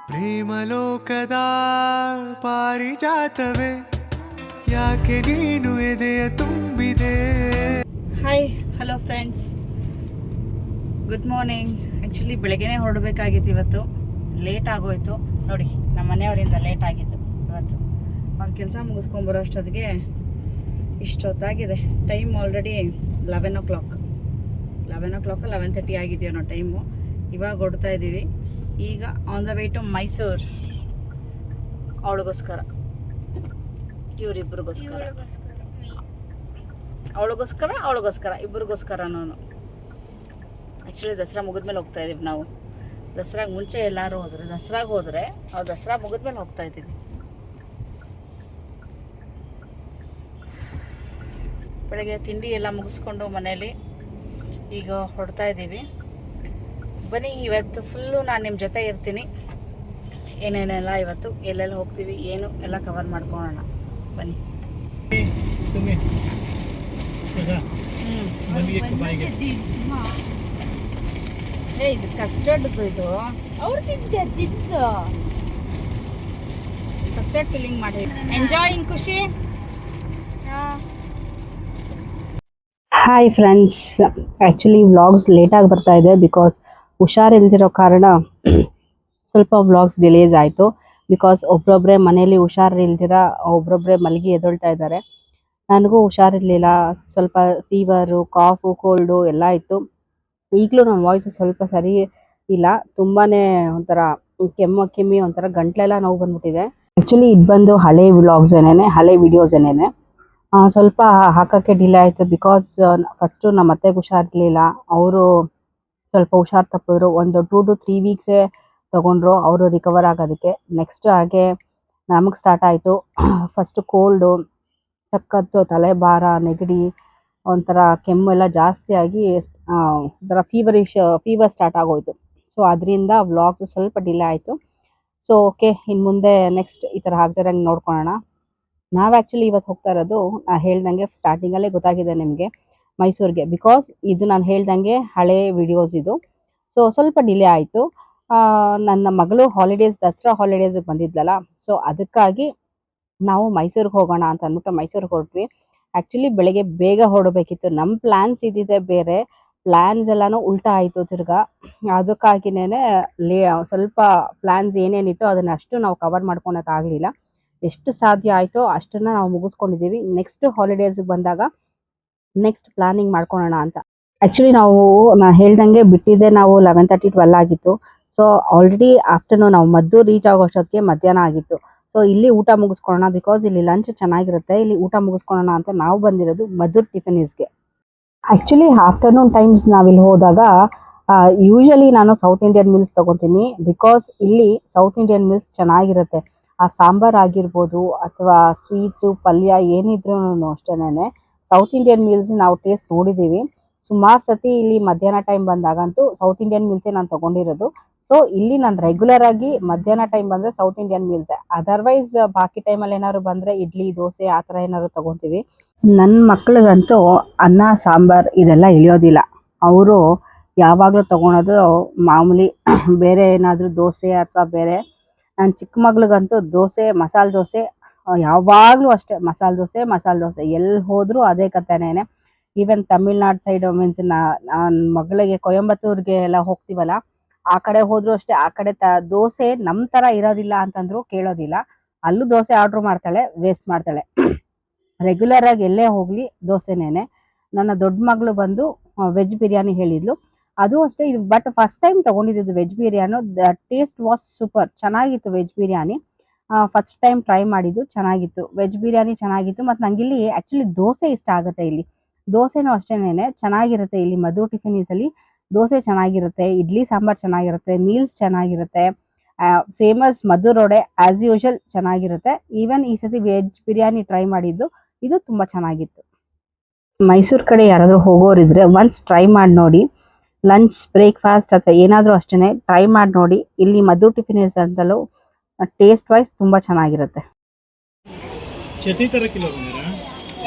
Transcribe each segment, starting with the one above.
ಪ್ರೇಮಲೋಕದ ಪಾರಿಜಾತವೇ ಯಾಕೆ ನೀನು ಎದೆಯ ತುಂಬಿದೆ. Hi hello friends, good morning. Actually ಬೆಳಗ್ಗೆನೇ ಹೊರಡಬೇಕಾಗಿತ್ತು, ಇವತ್ತು ಲೇಟ್ ಆಗೋಯ್ತು ನೋಡಿ. ನಮ್ಮ ಮನೆಯವರಿಂದ ಲೇಟ್ ಆಗಿತ್ತು ಇವತ್ತು. ಅವ್ರ ಕೆಲಸ ಮುಗಿಸ್ಕೊಂಬರೋ ಅಷ್ಟೊತ್ತಿಗೆ ಇಷ್ಟೊತ್ತಾಗಿದೆ. ಟೈಮ್ ಆಲ್ರೆಡಿ 11 o'clock 11:30 ಆಗಿದೆಯೋ ನಾವು ಟೈಮು. ಇವಾಗ ಹೊಡ್ತಾ ಇದ್ದೀವಿ. ಈಗ on the way to Mysuru. ಅವಳಿಗೋಸ್ಕರ, ಇವರಿಬ್ಬರಿಗೋಸ್ಕರ, ಅವಳಿಗೋಸ್ಕರ ಇಬ್ಬರಿಗೋಸ್ಕರ. ನಾನು ಆ್ಯಕ್ಚುಲಿ ದಸರಾ ಮುಗಿದ್ಮೇಲೆ ಹೋಗ್ತಾ ಇದ್ದೀವಿ ನಾವು. ದಸರಾಗೆ ಮುಂಚೆ ಎಲ್ಲರೂ ಹೋದರೆ, ದಸರಾಗೆ ಹೋದರೆ ನಾವು ದಸರಾ ಮುಗಿದ್ಮೇಲೆ ಹೋಗ್ತಾ ಇದ್ದೀವಿ. ಬೆಳಗ್ಗೆ ತಿಂಡಿ ಎಲ್ಲ ಮುಗಿಸ್ಕೊಂಡು ಮನೇಲಿ ಈಗ ಹೊರಡ್ತಾ ಇದ್ದೀವಿ. ಬನ್ನಿ, ಇವತ್ತು ಫುಲ್ಲು ನಾನು ನಿಮ್ಮ ಜೊತೆ ಇರ್ತೀನಿ. ಏನೇನೆಲ್ಲ ಇವತ್ತು ಎಲ್ಲೆಲ್ಲ ಹೋಗ್ತೀವಿ ಏನು ಎಲ್ಲ ಕವರ್ ಮಾಡ್ಕೊಳ್ಳೋಣ ಬನ್ನಿ. ಇದು ಕಸ್ಟರ್ಡ್ದು, ಇದು ಕಸ್ಟರ್ಡ್ ಫಿಲ್ಲಿಂಗ್ ಮಾಡಿ ಎಂಜಾಯಿಂಗ್. ಖುಷಿ. ಹಾಯ್ ಫ್ರೆಂಡ್ಸ್, ಆ್ಯಕ್ಚುಲಿ ವ್ಲಾಗ್ಸ್ ಲೇಟಾಗಿ ಬರ್ತಾ ಇದೆ ಬಿಕಾಸ್ ಹುಷಾರಿಲ್ದಿರೋ ಕಾರಣ ಸ್ವಲ್ಪ ವ್ಲಾಗ್ಸ್ ಡಿಲೇಸ್ ಆಯಿತು. ಬಿಕಾಸ್ ಒಬ್ಬೊಬ್ಬರೇ ಮನೇಲಿ ಹುಷಾರಿಲ್ದಿರ ಒಬ್ಬೊಬ್ಬರೇ ಮಲಗಿ ಎದ್ದೊಳ್ತಾ ಇದ್ದಾರೆ. ನನಗೂ ಹುಷಾರಿರಲಿಲ್ಲ, ಸ್ವಲ್ಪ ಫೀವರು, ಕಾಫು, ಕೋಲ್ಡು ಎಲ್ಲ ಇತ್ತು. ಈಗಲೂ ನನ್ನ ವಾಯ್ಸು ಸ್ವಲ್ಪ ಸರಿ ಇಲ್ಲ, ತುಂಬಾ ಒಂಥರ ಕೆಮ್ಮಿ ಒಂಥರ ಗಂಟ್ಲೆಲ್ಲ ನೋವು ಬಂದ್ಬಿಟ್ಟಿದೆ. ಆ್ಯಕ್ಚುಲಿ ಇದು ಬಂದು ಹಳೆ ವ್ಲಾಗ್ಸ್ ಏನೇನೆ, ಹಳೆ ವಿಡಿಯೋಸ್ ಏನೇನೆ. ಸ್ವಲ್ಪ ಹಾಕೋಕ್ಕೆ ಡಿಲೇ ಆಯಿತು ಬಿಕಾಸ್ ಫಸ್ಟು ನಮ್ಮ ಅತ್ತೆಗೆ ಹುಷಾರಿರಲಿಲ್ಲ. ಅವರು ಸ್ವಲ್ಪ ಹುಷಾರು ತಪ್ಪಿದ್ರು. ಒಂದು 2 to 3 ವೀಕ್ಸೇ ತೊಗೊಂಡ್ರು ಅವರು ರಿಕವರ್ ಆಗೋದಕ್ಕೆ. ನೆಕ್ಸ್ಟ್ ಹಾಗೆ ನಮಗೆ ಸ್ಟಾರ್ಟ್ ಆಯಿತು. ಫಸ್ಟು ಕೋಲ್ಡು, ಸಖತ್ತು ತಲೆಭಾರ, ನೆಗಡಿ, ಒಂಥರ ಕೆಮ್ಮು ಎಲ್ಲ ಜಾಸ್ತಿ ಆಗಿ ಒಂಥರ ಫೀವರ್ ಸ್ಟಾರ್ಟ್ ಆಗೋಯಿತು. ಸೊ ಅದರಿಂದ ವ್ಲಾಗ್ಸು ಸ್ವಲ್ಪ ಡಿಲೇ ಆಯಿತು. ಸೊ ಓಕೆ, ಇನ್ನು ಮುಂದೆ ನೆಕ್ಸ್ಟ್ ಈ ಥರ ಆಗದಿರಂಗೆ ನೋಡ್ಕೊಳ್ಳೋಣ. ನಾವು ಆ್ಯಕ್ಚುಲಿ ಇವತ್ತು ಹೋಗ್ತಾ ಇರೋದು, ಹೇಳ್ದಂಗೆ ಸ್ಟಾರ್ಟಿಂಗಲ್ಲೇ ಗೊತ್ತಾಗಿದೆ ನಿಮಗೆ, ಮೈಸೂರಿಗೆ. ಬಿಕಾಸ್ ಇದು ನಾನು ಹೇಳ್ದಂಗೆ ಹಳೆ ವಿಡಿಯೋಸ್ ಇದು. ಸೊ ಸ್ವಲ್ಪ ಡಿಲೇ ಆಯಿತು. ನನ್ನ ಮಗಳು ದಸರಾ ಹಾಲಿಡೇಸಿಗೆ ಬಂದಿದ್ಲಲ್ಲ, ಸೊ ಅದಕ್ಕಾಗಿ ನಾವು ಮೈಸೂರಿಗೆ ಹೋಗೋಣ ಅಂತ ಅಂದ್ಬಿಟ್ಟು ಮೈಸೂರಿಗೆ ಹೊರಟ್ವಿ. ಆ್ಯಕ್ಚುಲಿ ಬೆಳಗ್ಗೆ ಬೇಗ ಹೊರಡಬೇಕಿತ್ತು. ನಮ್ಮ ಪ್ಲ್ಯಾನ್ಸ್ ಇದ್ದಿದ್ದೆ ಬೇರೆ, ಪ್ಲ್ಯಾನ್ಸ್ ಎಲ್ಲನೂ ಉಲ್ಟಾ ಆಯಿತು ತಿರ್ಗಾ. ಅದಕ್ಕಾಗಿನೇ ಸ್ವಲ್ಪ ಪ್ಲ್ಯಾನ್ಸ್ ಏನೇನಿತ್ತು ಅದನ್ನು ಅಷ್ಟು ನಾವು ಕವರ್ ಮಾಡ್ಕೊಳಕ್ಕಾಗಲಿಲ್ಲ. ಎಷ್ಟು ಸಾಧ್ಯ ಆಯಿತೋ ಅಷ್ಟನ್ನು ನಾವು ಮುಗಿಸ್ಕೊಂಡಿದ್ದೀವಿ. ನೆಕ್ಸ್ಟ್ ಹಾಲಿಡೇಸಿಗೆ ಬಂದಾಗ ನೆಕ್ಸ್ಟ್ ಪ್ಲಾನಿಂಗ್ ಮಾಡ್ಕೊಳ್ಳೋಣ ಅಂತ. ಆ್ಯಕ್ಚುಲಿ ನಾನು ಹೇಳ್ದಂಗೆ ಬಿಟ್ಟಿದ್ದೆ ನಾವು 11:30-12 ಆಗಿತ್ತು. ಸೊ ಆಲ್ರೆಡಿ ಆಫ್ಟರ್ನೂನ್ ನಾವು ಮದ್ದೂರು ರೀಚ್ ಆಗೋ ಅಷ್ಟೊತ್ತಿಗೆ ಮಧ್ಯಾಹ್ನ ಆಗಿತ್ತು. ಸೊ ಇಲ್ಲಿ ಊಟ ಮುಗಿಸ್ಕೊಳ್ಳೋಣ, ಬಿಕಾಸ್ ಇಲ್ಲಿ ಲಂಚ್ ಚೆನ್ನಾಗಿರುತ್ತೆ, ಇಲ್ಲಿ ಊಟ ಮುಗಿಸ್ಕೊಳ್ಳೋಣ ಅಂತ ನಾವು ಬಂದಿರೋದು ಮದ್ದೂರು ಟಿಫಿನೀಸ್ಗೆ. ಆ್ಯಕ್ಚುಲಿ ಆಫ್ಟರ್ನೂನ್ ಟೈಮ್ಸ್ ನಾವಿಲ್ಲಿ ಹೋದಾಗ ಯೂಶಲಿ ನಾನು ಸೌತ್ ಇಂಡಿಯನ್ ಮೀಲ್ಸ್ ತೊಗೊತೀನಿ. ಬಿಕಾಸ್ ಇಲ್ಲಿ ಸೌತ್ ಇಂಡಿಯನ್ ಮೀಲ್ಸ್ ಚೆನ್ನಾಗಿರುತ್ತೆ. ಆ ಸಾಂಬಾರು ಆಗಿರ್ಬೋದು ಅಥವಾ ಸ್ವೀಟ್ಸು, ಪಲ್ಯ ಏನಿದ್ರೂ ಅಷ್ಟೇನೆ ಸೌತ್ ಇಂಡಿಯನ್ ಮೀಲ್ಸ್ ನಾವು ಟೇಸ್ಟ್ ನೋಡಿದ್ದೀವಿ ಸುಮಾರು ಸತಿ. ಇಲ್ಲಿ ಮಧ್ಯಾಹ್ನ ಟೈಮ್ ಬಂದಾಗಂತೂ ಸೌತ್ ಇಂಡಿಯನ್ ಮೀಲ್ಸೇ ನಾನು ತೊಗೊಂಡಿರೋದು. ಸೊ ಇಲ್ಲಿ ನಾನು ರೆಗ್ಯುಲರ್ ಆಗಿ ಮಧ್ಯಾಹ್ನ ಟೈಮ್ ಬಂದರೆ ಸೌತ್ ಇಂಡಿಯನ್ ಮೀಲ್ಸೇ. ಅದರ್ವೈಸ್ ಬಾಕಿ ಟೈಮಲ್ಲಿ ಏನಾದ್ರು ಬಂದರೆ ಇಡ್ಲಿ, ದೋಸೆ ಆ ಥರ ಏನಾದ್ರು ತೊಗೊತೀವಿ. ನನ್ನ ಮಕ್ಳಿಗಂತೂ ಅನ್ನ, ಸಾಂಬಾರು ಇದೆಲ್ಲ ಇಳಿಯೋದಿಲ್ಲ. ಅವರು ಯಾವಾಗಲೂ ತೊಗೊಳೋದು ಮಾಮೂಲಿ ಬೇರೆ ಏನಾದರೂ ದೋಸೆ ಅಥವಾ ಬೇರೆ. ನನ್ನ ಚಿಕ್ಕ ಮಗಳಿಗಂತೂ ದೋಸೆ, ಮಸಾಲೆ ದೋಸೆ, ಯಾವಾಗಲೂ ಅಷ್ಟೇ ಮಸಾಲೆ ದೋಸೆ ಎಲ್ಲಿ ಹೋದರೂ ಅದೇ ಕಥೆನೇ. ಈವನ್ ತಮಿಳ್ನಾಡು ಸೈಡ್ ಮೀನ್ಸ್ ನನ್ನ ಮಗಳಿಗೆ ಕೊಯಂಬತ್ತೂರಿಗೆ ಎಲ್ಲ ಹೋಗ್ತೀವಲ್ಲ, ಆ ಕಡೆ ಹೋದರೂ ಅಷ್ಟೇ. ಆ ಕಡೆ ದೋಸೆ ನಮ್ಮ ಥರ ಇರೋದಿಲ್ಲ ಅಂತಂದ್ರು ಕೇಳೋದಿಲ್ಲ. ಅಲ್ಲೂ ದೋಸೆ ಆರ್ಡ್ರ್ ಮಾಡ್ತಾಳೆ, ವೇಸ್ಟ್ ಮಾಡ್ತಾಳೆ. ರೆಗ್ಯುಲರ್ ಆಗಿ ಎಲ್ಲೇ ಹೋಗಲಿ ದೋಸೆನೇ. ನನ್ನ ದೊಡ್ಡ ಮಗಳು ಬಂದು ವೆಜ್ ಬಿರಿಯಾನಿ ಹೇಳಿದ್ಲು, ಅದು ಅಷ್ಟೇ. ಇದು ಬಟ್ ಫಸ್ಟ್ ಟೈಮ್ ತೊಗೊಂಡಿದ್ದು veg biryani. The taste was super, ಚೆನ್ನಾಗಿತ್ತು veg biryani. First time try ಮಾಡಿದ್ದು, ಚೆನ್ನಾಗಿತ್ತು ವೆಜ್ ಬಿರಿಯಾನಿ, ಚೆನ್ನಾಗಿತ್ತು. ಮತ್ತು ನಂಗೆ ಇಲ್ಲಿ ಆ್ಯಕ್ಚುಲಿ ದೋಸೆ ಇಷ್ಟ ಆಗುತ್ತೆ. ಇಲ್ಲಿ ದೋಸೆನೂ ಅಷ್ಟೇನೆ ಚೆನ್ನಾಗಿರುತ್ತೆ. ಇಲ್ಲಿ ಮದ್ದೂರು ಟಿಫಿನೀಸಲ್ಲಿ ದೋಸೆ ಚೆನ್ನಾಗಿರುತ್ತೆ, ಇಡ್ಲಿ ಸಾಂಬಾರು ಚೆನ್ನಾಗಿರುತ್ತೆ, ಮೀಲ್ಸ್ ಚೆನ್ನಾಗಿರುತ್ತೆ. Famous Maddur vada as usual ಚೆನ್ನಾಗಿರುತ್ತೆ. ಈವನ್ ಈ ಸತಿ ವೆಜ್ ಬಿರಿಯಾನಿ ಟ್ರೈ ಮಾಡಿದ್ದು, ಇದು ತುಂಬ ಚೆನ್ನಾಗಿತ್ತು. ಮೈಸೂರು ಕಡೆ ಯಾರಾದರೂ ಹೋಗೋರಿದ್ರೆ ಒನ್ಸ್ ಟ್ರೈ ಮಾಡಿ ನೋಡಿ. ಲಂಚ್, ಬ್ರೇಕ್ಫಾಸ್ಟ್ ಅಥವಾ ಏನಾದರೂ ಅಷ್ಟೇ ಟ್ರೈ ಮಾಡಿ ನೋಡಿ. ಇಲ್ಲಿ ಮದ್ದೂರು ಟಿಫಿನೀಸ್ ಅಂತಲೂ ಟೇಸ್ಟ್ ವೈಸ್ ತುಂಬ ಚೆನ್ನಾಗಿರುತ್ತೆ.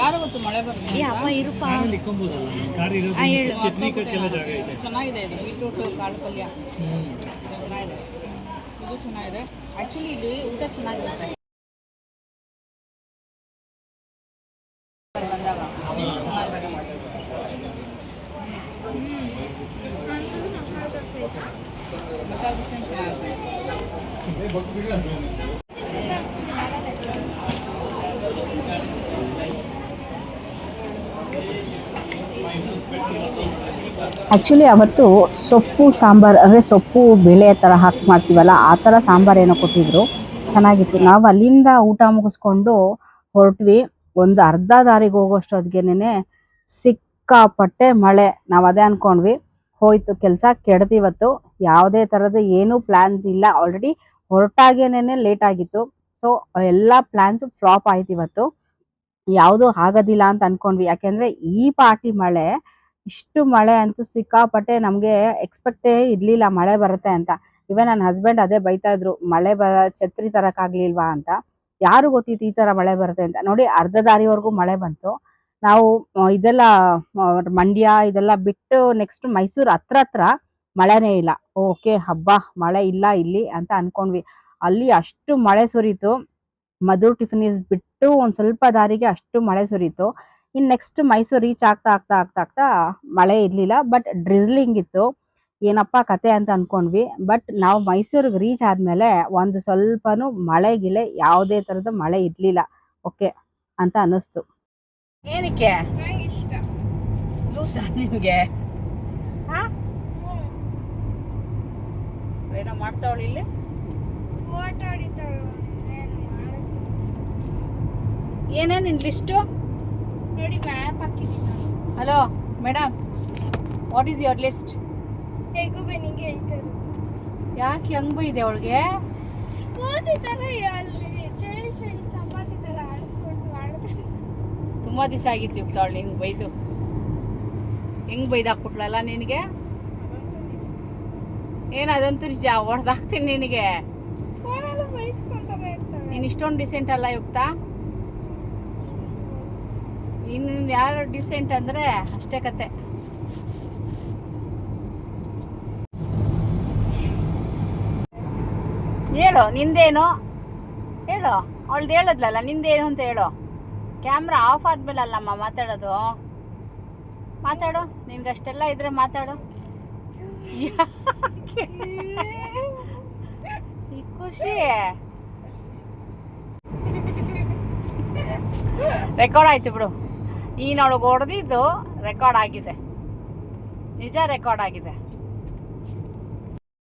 ಯಾರು ಗೊತ್ತು ಮಳೆ ಬರಲಿ ಚೆನ್ನಾಗಿದೆ ಇದು ಬೀಟ್ರೂಟ್ ಕಾಳು ಪಲ್ಯ ಚೆನ್ನಾಗಿದೆ. ಇದು ಚೆನ್ನಾಗಿದೆ. ಆ್ಯಕ್ಚುಲಿ ಇಲ್ಲಿ ಊಟ ಚೆನ್ನಾಗಿರುತ್ತೆ ಬಂದಾಗ. ಮಸಾಲೆ ದೋಸೆ ಚೆನ್ನಾಗಿದೆ. ಆ್ಯಕ್ಚುಲಿ ಅವತ್ತು ಸೊಪ್ಪು ಸಾಂಬಾರು ಅಂದರೆ ಸೊಪ್ಪು ಬೇಳೆ ಥರ ಹಾಕಿ ಮಾಡ್ತೀವಲ್ಲ ಆ ಥರ ಸಾಂಬಾರು ಏನೋ ಕೊಟ್ಟಿದ್ರು, ಚೆನ್ನಾಗಿತ್ತು. ನಾವು ಅಲ್ಲಿಂದ ಊಟ ಮುಗಿಸ್ಕೊಂಡು ಹೊರಟ್ವಿ. ಒಂದು ಅರ್ಧ ದಾರಿಗೆ ಹೋಗೋಷ್ಟೊತ್ತಿಗೆನೆ ಸಿಕ್ಕಾಪಟ್ಟೆ ಮಳೆ. ನಾವು ಅದೇ ಅಂದ್ಕೊಂಡ್ವಿ, ಹೋಯ್ತು ಕೆಲಸ ಕೆಡ್ತಿವತ್ತು. ಯಾವುದೇ ಥರದ ಏನೂ ಪ್ಲ್ಯಾನ್ಸ್ ಇಲ್ಲ, ಆಲ್ರೆಡಿ ಹೊರಟಾಗೇನೆ ಲೇಟ್ ಆಗಿತ್ತು. ಸೊ ಎಲ್ಲ ಪ್ಲ್ಯಾನ್ಸು ಫ್ಲಾಪ್ ಆಯ್ತು ಇವತ್ತು. ಯಾವುದೂ ಆಗೋದಿಲ್ಲ ಅಂತ ಅಂದ್ಕೊಂಡ್ವಿ, ಯಾಕೆಂದರೆ ಈ ಪಾಟಿ ಮಳೆ, ಇಷ್ಟು ಮಳೆ ಅಂತೂ ಸಿಕ್ಕಾಪಟ್ಟೆ. ನಮಗೆ ಎಕ್ಸ್ಪೆಕ್ಟೇ ಇರಲಿಲ್ಲ ಮಳೆ ಬರುತ್ತೆ ಅಂತ. ಇವನ್ ನನ್ನ ಹಸ್ಬೆಂಡ್ ಅದೇ ಬೈತಾ ಇದ್ರು, ಮಳೆ ಛತ್ರಿ ತರಕ್ಕಾಗ್ಲಿಲ್ವಾ ಅಂತ. ಯಾರು ಗೊತ್ತಿತ್ತು ಈ ಥರ ಮಳೆ ಬರುತ್ತೆ ಅಂತ. ನೋಡಿ ಅರ್ಧ ದಾರಿವರೆಗೂ ಮಳೆ ಬಂತು. ನಾವು ಇದೆಲ್ಲ ಮಂಡ್ಯ ಇದೆಲ್ಲ ಬಿಟ್ಟು ನೆಕ್ಸ್ಟ್ ಮೈಸೂರು ಹತ್ರ ಮಳೆನೇ ಇಲ್ಲ. ಓಕೆ ಹಬ್ಬ ಮಳೆ ಇಲ್ಲ ಇಲ್ಲಿ ಅಂತ ಅನ್ಕೊಂಡ್ವಿ. ಅಲ್ಲಿ ಅಷ್ಟು ಮಳೆ ಸುರಿತು. ಮಧುರ್ ಟಿಫಿನೀಸ್ ಬಿಟ್ಟು ಒಂದು ಸ್ವಲ್ಪ ದಾರಿಗೆ ಅಷ್ಟು ಮಳೆ ಸುರಿತು. ಇನ್ನು ನೆಕ್ಸ್ಟ್ ಮೈಸೂರು ರೀಚ್ ಆಗ್ತಾ ಮಳೆ ಇರಲಿಲ್ಲ, ಬಟ್ ಡ್ರಿಸ್ಲಿಂಗ್ ಇತ್ತು. ಏನಪ್ಪ ಕತೆ ಅಂತ ಅನ್ಕೊಂಡ್ವಿ. ಬಟ್ ನಾವು ಮೈಸೂರಿಗೆ ರೀಚ್ ಆದಮೇಲೆ ಒಂದು ಸ್ವಲ್ಪನೂ ಮಳೆ ಗಿಳೆ ಯಾವುದೇ ಥರದ ಮಳೆ ಇರಲಿಲ್ಲ. ಓಕೆ ಅಂತ ಅನ್ನಿಸ್ತು. ಏನಕ್ಕೆ ಇಷ್ಟ ಲೂಸ ನಿನಗೆ? ಏನೋ ಮಾಡ್ತಾವಳಿ ಇಲ್ಲಿ. ಫೋಟೋ ಹೊಡಿತಾಳು. ಏನೇನು ನಿನ್ನ ಲಿಸ್ಟು? ನೋಡಿ ಮ್ಯಾಪ್ ಹಾಕಿದ್ದೀನಿ ನಾನು. Hello madam, what is your list? ಹೇಗೂ ಬೆನ್ನಿಗೆ ಐತದು. ಯಾಕೆ ಹೆಂಗ್ ಬೈದೆ ಅವಳಿಗೆ? ಕೋತಿ ಥರ ಅಲ್ಲಿ ಚೇಳಿ ಚಪಾತಿ ಥರ ಆಡ್ಕೊಂಡು ಮಾಡಿದ್ರೆ ತುಂಬ ದಿವಸ ಆಗಿತ್ತು ಇವ್ತಾವಳು ನಿಂಗೆ ಬೈದು. ಹೆಂಗೆ ಬೈದಾಕ್ಬಿಟ್ಲಲ್ಲ ನಿನಗೆ? ಏನು ಅದಂತೂ ನಿಜ, ಹೊಡೆದಾಕ್ತೀನಿ ನಿನಗೆ. ಫೋನೆಲ್ಲ ಬೈಸ್ಕೊಂತಾನೆ ಇರ್ತಾಳೆ. ನೀನು ಇಷ್ಟೊಂದು ಡಿಸೆಂಟ್ ಅಲ್ಲ ಯುಕ್ತ. ಇನ್ನು ಯಾರು ಡಿಸೆಂಟ್ ಅಂದರೆ ಅಷ್ಟೇ ಕತೆ. ಹೇಳು ನಿಂದೇನು ಹೇಳು. ಅವಳ್ದು ಹೇಳದ್ಲಲ್ಲ ನಿಂದೇನು ಅಂತ ಹೇಳು. ಕ್ಯಾಮ್ರಾ ಆಫ್ ಆದ್ಮೇಲೆ ಅಲ್ಲಮ್ಮ ಮಾತಾಡೋದು. ಮಾತಾಡು, ನಿನ್ಗೆ ಅಷ್ಟೆಲ್ಲ ಇದ್ರೆ ಮಾತಾಡು. ಈ ಖುಷಿ ರೆಕಾರ್ಡ್ ಆಯ್ತು ಬಿಡು. ಈನೊಳಗೆ ಹೊಡೆದಿದ್ದು ರೆಕಾರ್ಡ್ ಆಗಿದೆ, ನಿಜ ರೆಕಾರ್ಡ್ ಆಗಿದೆ.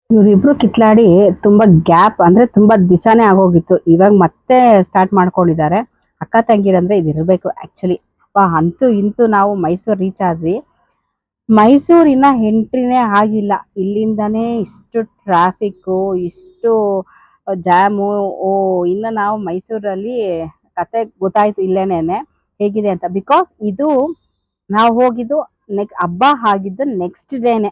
ಇವರಿಬ್ರು ಕಿತ್ಲಾಡಿ ತುಂಬಾ ಗ್ಯಾಪ್ ಅಂದ್ರೆ ತುಂಬಾ ದಿಸಾನೇ ಆಗೋಗಿತ್ತು. ಇವಾಗ ಮತ್ತೆ ಸ್ಟಾರ್ಟ್ ಮಾಡ್ಕೊಂಡಿದ್ದಾರೆ. ಅಕ್ಕ ತಂಗಿರಂದ್ರೆ ಇದಿರ್ಬೇಕು ಆಕ್ಚುಲಿ. ಅಂತೂ ಇಂತೂ ನಾವು ಮೈಸೂರು ರೀಚ್ ಆದ್ವಿ. ಮೈಸೂರಿನ ಎಂಟ್ರಿನೇ ಆಗಿಲ್ಲ, ಇಲ್ಲಿಂದಾನೇ ಇಷ್ಟು ಟ್ರಾಫಿಕ್ಕು, ಇಷ್ಟು ಜಾಮು. ಇನ್ನು ನಾವು ಮೈಸೂರಲ್ಲಿ ಕತೆ ಗೊತ್ತಾಯ್ತು ಇಲ್ಲೇನೇನೆ ಹೇಗಿದೆ ಅಂತ. ಬಿಕಾಸ್ ಇದು ನಾವು ಹೋಗಿದ್ದು ಹಬ್ಬ ಆಗಿದ್ದು ನೆಕ್ಸ್ಟ್ ಡೇನೆ,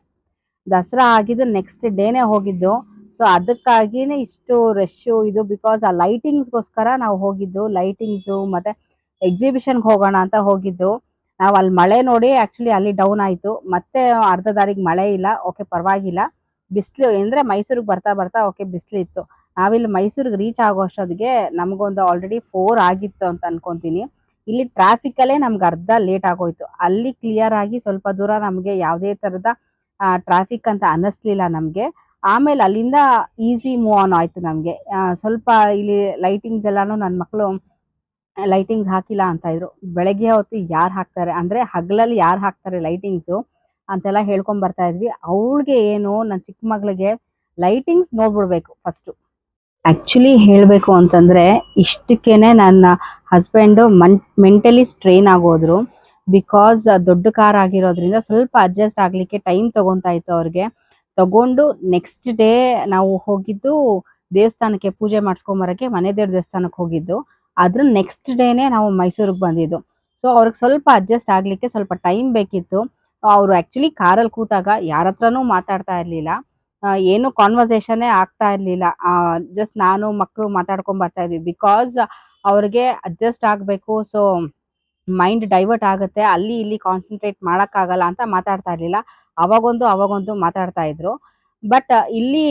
ದಸರಾ ಆಗಿದ್ದು ನೆಕ್ಸ್ಟ್ ಡೇನೆ ಹೋಗಿದ್ದು. ಸೊ ಅದಕ್ಕಾಗಿನೇ ಇಷ್ಟು ರಶ್ಶು ಇದು. ಬಿಕಾಸ್ ಆ ಲೈಟಿಂಗ್ಸ್ಗೋಸ್ಕರ ನಾವು ಹೋಗಿದ್ದು. ಲೈಟಿಂಗ್ಸು ಮತ್ತೆ ಎಕ್ಸಿಬಿಷನ್ಗೆ ಹೋಗೋಣ ಅಂತ ಹೋಗಿದ್ದು. ನಾವು ಅಲ್ಲಿ ಮಳೆ ನೋಡಿ ಆ್ಯಕ್ಚುಲಿ ಅಲ್ಲಿ ಡೌನ್ ಆಯಿತು. ಮತ್ತೆ ಅರ್ಧ ದಾರಿಗೆ ಮಳೆ ಇಲ್ಲ, ಓಕೆ ಪರವಾಗಿಲ್ಲ. ಬಿಸಿಲು ಅಂದರೆ ಮೈಸೂರಿಗೆ ಬರ್ತಾ ಓಕೆ ಬಿಸಿಲಿತ್ತು. ನಾವಿಲ್ಲಿ ಮೈಸೂರಿಗೆ ರೀಚ್ ಆಗೋ ಅಷ್ಟೊತ್ತಿಗೆ ನಮಗೊಂದು ಆಲ್ರೆಡಿ 4 ಆಗಿತ್ತು ಅಂತ ಅನ್ಕೊತೀನಿ. ಇಲ್ಲಿ ಟ್ರಾಫಿಕಲ್ಲೇ ನಮ್ಗೆ ಅರ್ಧ ಲೇಟ್ ಆಗೋಯ್ತು. ಅಲ್ಲಿ ಕ್ಲಿಯರ್ ಆಗಿ ಸ್ವಲ್ಪ ದೂರ ನಮಗೆ ಯಾವುದೇ ಥರದ ಟ್ರಾಫಿಕ್ ಅಂತ ಅನ್ನಿಸ್ಲಿಲ್ಲ ನಮಗೆ. ಆಮೇಲೆ ಅಲ್ಲಿಂದ ಈಸಿ ಮೂವ್ ಆನ್ ಆಯಿತು ನಮಗೆ. ಸ್ವಲ್ಪ ಇಲ್ಲಿ ಲೈಟಿಂಗ್ಸ್ ಎಲ್ಲನೂ ನನ್ನ ಮಕ್ಕಳು ಲೈಟಿಂಗ್ಸ್ ಹಾಕಿಲ್ಲ ಅಂತ ಇದ್ರು. ಬೆಳಗ್ಗೆ ಹೊತ್ತು ಯಾರು ಹಾಕ್ತಾರೆ ಅಂದರೆ ಹಗಲಲ್ಲಿ ಯಾರು ಹಾಕ್ತಾರೆ ಲೈಟಿಂಗ್ಸು ಅಂತೆಲ್ಲ ಹೇಳ್ಕೊಂಬರ್ತಾ ಇದ್ವಿ. ಅವಳಿಗೆ ಏನು ನನ್ನ ಚಿಕ್ಕ ಮಗಳಿಗೆ ಲೈಟಿಂಗ್ಸ್ ನೋಡ್ಬಿಡ್ಬೇಕು ಫಸ್ಟು. ಆ್ಯಕ್ಚುಲಿ ಹೇಳಬೇಕು ಅಂತಂದರೆ ಇಷ್ಟಕ್ಕೇನೆ ನನ್ನ ಹಸ್ಬೆಂಡು ಮೆಂಟಲಿ ಸ್ಟ್ರೈನ್ ಆಗೋದ್ರು. ಬಿಕಾಸ್ ದೊಡ್ಡ ಕಾರ್ ಆಗಿರೋದ್ರಿಂದ ಸ್ವಲ್ಪ ಅಡ್ಜಸ್ಟ್ ಆಗಲಿಕ್ಕೆ ಟೈಮ್ ತೊಗೊತಾ ಇತ್ತು ಅವ್ರಿಗೆ. ತಗೊಂಡು ನೆಕ್ಸ್ಟ್ ಡೇ ನಾವು ಹೋಗಿದ್ದು ದೇವಸ್ಥಾನಕ್ಕೆ ಪೂಜೆ ಮಾಡಿಸ್ಕೊಂಬರೋಕ್ಕೆ, ಮನೆ ದೇವ್ರ ದೇವಸ್ಥಾನಕ್ಕೆ ಹೋಗಿದ್ದು. ಅದ್ರ ನೆಕ್ಸ್ಟ್ ಡೇನೇ ನಾವು ಮೈಸೂರಿಗೆ ಬಂದಿದ್ದು. ಸೊ ಅವ್ರಿಗೆ ಸ್ವಲ್ಪ ಅಡ್ಜಸ್ಟ್ ಆಗಲಿಕ್ಕೆ ಸ್ವಲ್ಪ ಟೈಮ್ ಬೇಕಿತ್ತು. ಅವರು ಆ್ಯಕ್ಚುಲಿ ಕಾರಲ್ಲಿ ಕೂತಾಗ ಯಾರ ಹತ್ರನೂ ಮಾತಾಡ್ತಾ ಇರಲಿಲ್ಲ, ಏನು ಕಾನ್ವರ್ಸೇಷನ್ನೇ ಆಗ್ತಾ ಇರಲಿಲ್ಲ. ಜಸ್ಟ್ ನಾನು ಮಕ್ಕಳು ಮಾತಾಡ್ಕೊಂಬರ್ತಾ ಇದ್ವಿ. ಬಿಕಾಸ್ ಅವ್ರಿಗೆ ಅಡ್ಜಸ್ಟ್ ಆಗಬೇಕು, ಸೊ ಮೈಂಡ್ ಡೈವರ್ಟ್ ಆಗುತ್ತೆ, ಅಲ್ಲಿ ಇಲ್ಲಿ ಕಾನ್ಸಂಟ್ರೇಟ್ ಮಾಡೋಕ್ಕಾಗಲ್ಲ ಅಂತ ಮಾತಾಡ್ತಾ ಇರಲಿಲ್ಲ. ಅವಾಗೊಂದು ಮಾತಾಡ್ತಾ ಇದ್ರು. ಬಟ್ ಇಲ್ಲಿ